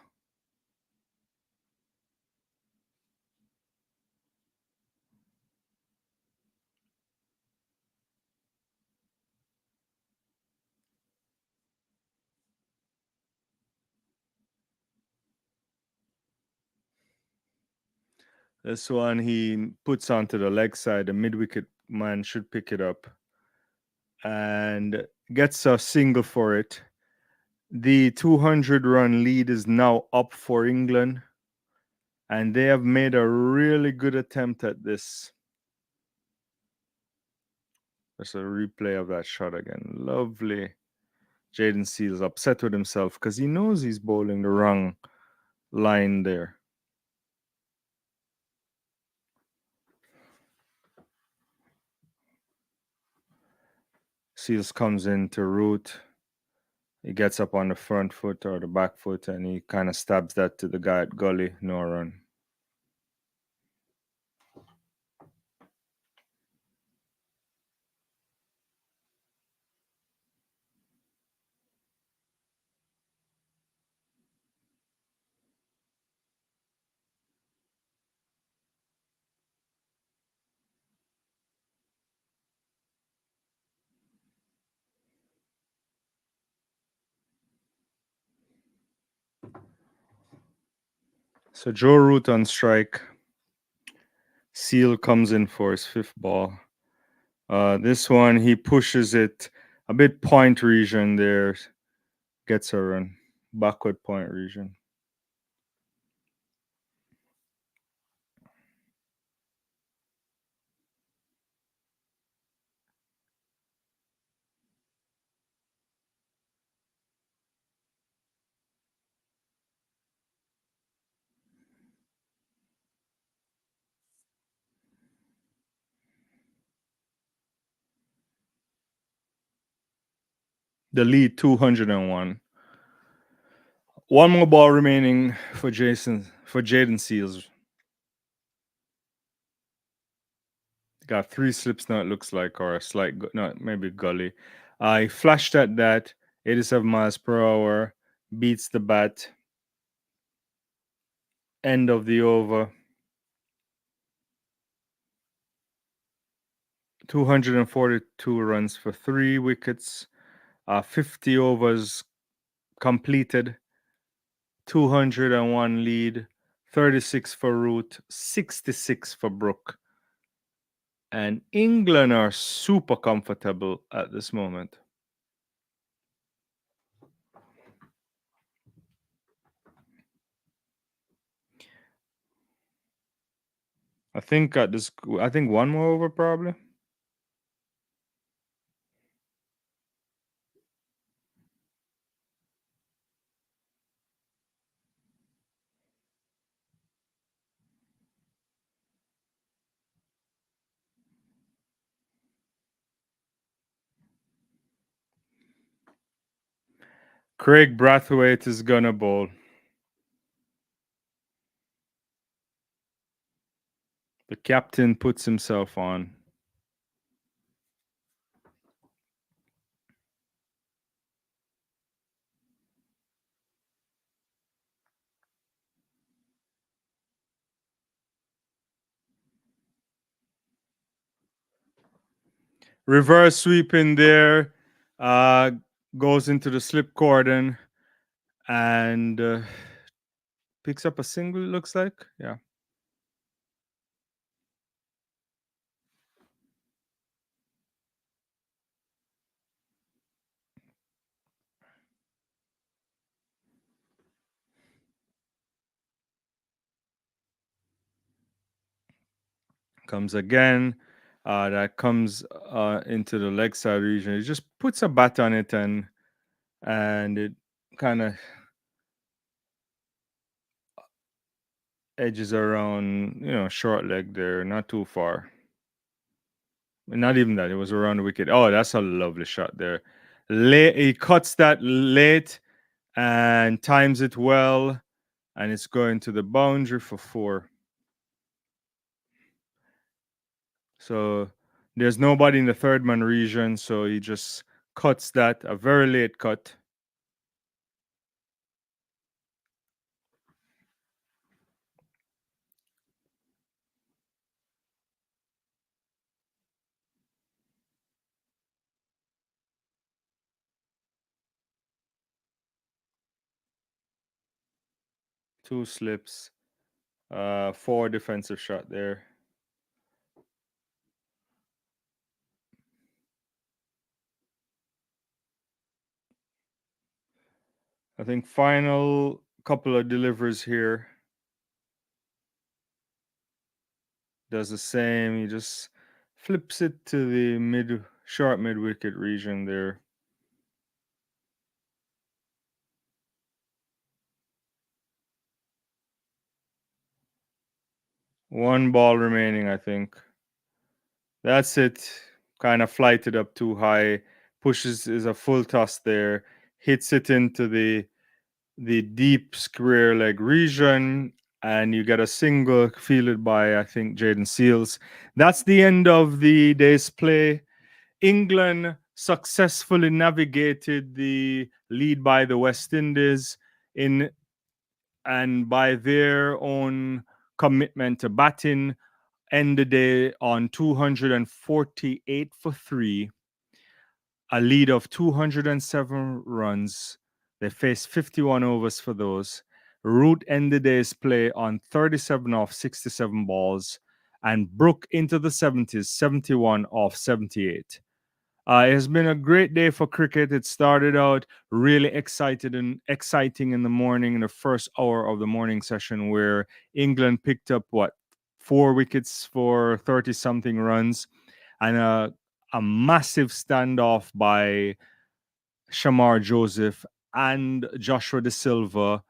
This one he puts onto the leg side. The mid-wicket man should pick it up and gets a single for it. The 200-run lead is now up for England, and they have made a really good attempt at this. There's a replay of that shot again. Lovely. Jaden Seals upset with himself because he knows he's bowling the wrong line there. Seals comes in to root. He gets up on the front foot or the back foot and he kind of stabs that to the guy at gully. No run. So Joe Root on strike. Seal comes in for his 5th ball. This one, he pushes it a bit point region there, gets a run. Backward point region. The lead 201. One more ball remaining for Jaden Seals. Got 3 slips now, it looks like, or a slight, no, maybe gully. I flashed at that, 87 miles per hour, beats the bat. End of the over. 242 runs for 3 wickets. 50 overs completed. 201 lead. 36 for Root. 66 for Brooke. And England are super comfortable at this moment. I think one more over probably. Craig Brathwaite is gonna bowl. The captain puts himself on. Reverse sweep in there. Goes into the slip cordon and picks up a single, it looks like. Yeah. Comes again. That comes into the leg side region. He just puts a bat on it and it kind of edges around, short leg there, not too far. Not even that. It was around the wicket. Oh, that's a lovely shot there. He cuts that late and times it well, and it's going to the boundary for 4. So there's nobody in the third man region, so he just cuts that, a very late cut. Two slips, 4 defensive shot there. I think final couple of deliveries here. Does the same. He just flips it to the short mid wicket region there. One ball remaining, I think. That's it. Kind of flighted up too high. Pushes is a full toss there. Hits it into the deep square leg region, and you get a single fielded by, I think, Jaden Seals. That's the end of the day's play. England successfully navigated the lead by the West Indies and by their own commitment to batting, end the day on 248 for 3, a lead of 207 runs. They faced 51 overs for those. Root ended the day's play on 37 off 67 balls, and Brooke into the 70s, 71 off 78. It has been a great day for cricket. It started out really exciting in the morning, in the first hour of the morning session, where England picked up 4 wickets for 30 something runs, and a massive standoff by Shamar Joseph and Joshua De Silva.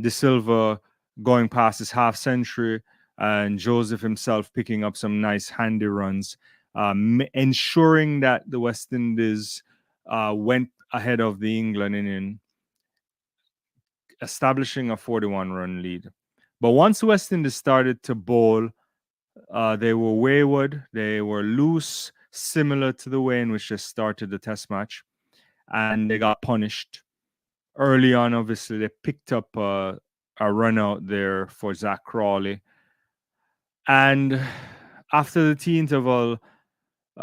De Silva going past his half century, and Joseph himself picking up some nice handy runs, ensuring that the West Indies went ahead of the England inning, establishing a 41 run lead. But once West Indies started to bowl, they were wayward, they were loose, similar to the way in which they started the test match, and they got punished. Early on, obviously, they picked up a run out there for Zach Crawley. And after the tea interval,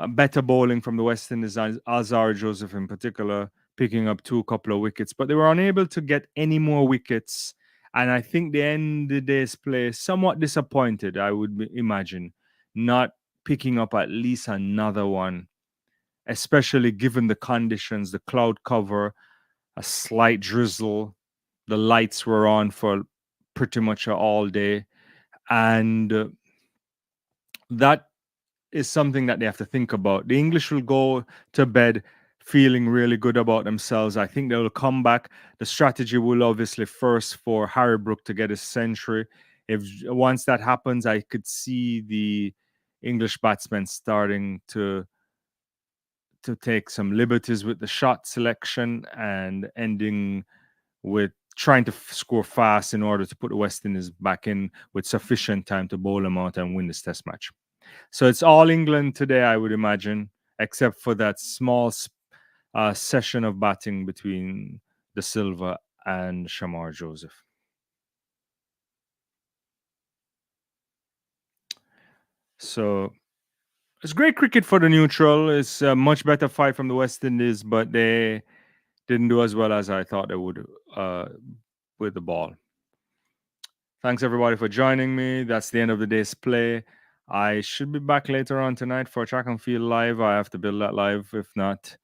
better bowling from the West Indies, Azar Joseph in particular, picking up couple of wickets, but they were unable to get any more wickets. And I think they ended day's play somewhat disappointed, I would imagine, not picking up at least another one, especially given the conditions, the cloud cover, a slight drizzle. The lights were on for pretty much all day. And that is something that they have to think about. The English will go to bed feeling really good about themselves. I think they will come back. The strategy will obviously first for Harry Brook to get his century. If once that happens, I could see the English batsmen starting to take some liberties with the shot selection and ending with trying to score fast in order to put the West Indies back in with sufficient time to bowl them out and win this test match. So it's all England today, I would imagine, except for that small session of batting between De Silva and Shamar Joseph. So it's great cricket for the neutral. It's a much better fight from the West Indies, but they didn't do as well as I thought they would with the ball. Thanks everybody for joining me. That's the end of the day's play. I should be back later on tonight for Track and Field Live. I have to build that live, if not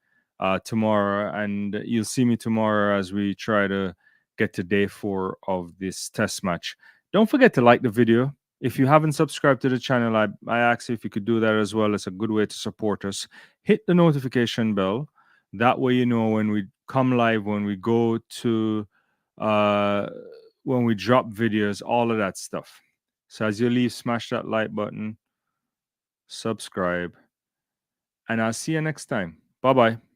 tomorrow. And you'll see me tomorrow as we try to get to day 4 of this test match. Don't forget to like the video. If you haven't subscribed to the channel, I ask you if you could do that as well. It's a good way to support us. Hit the notification bell. That way you know when we come live, when we go to when we drop videos, all of that stuff. So as you leave, smash that like button, subscribe, and I'll see you next time. Bye-bye.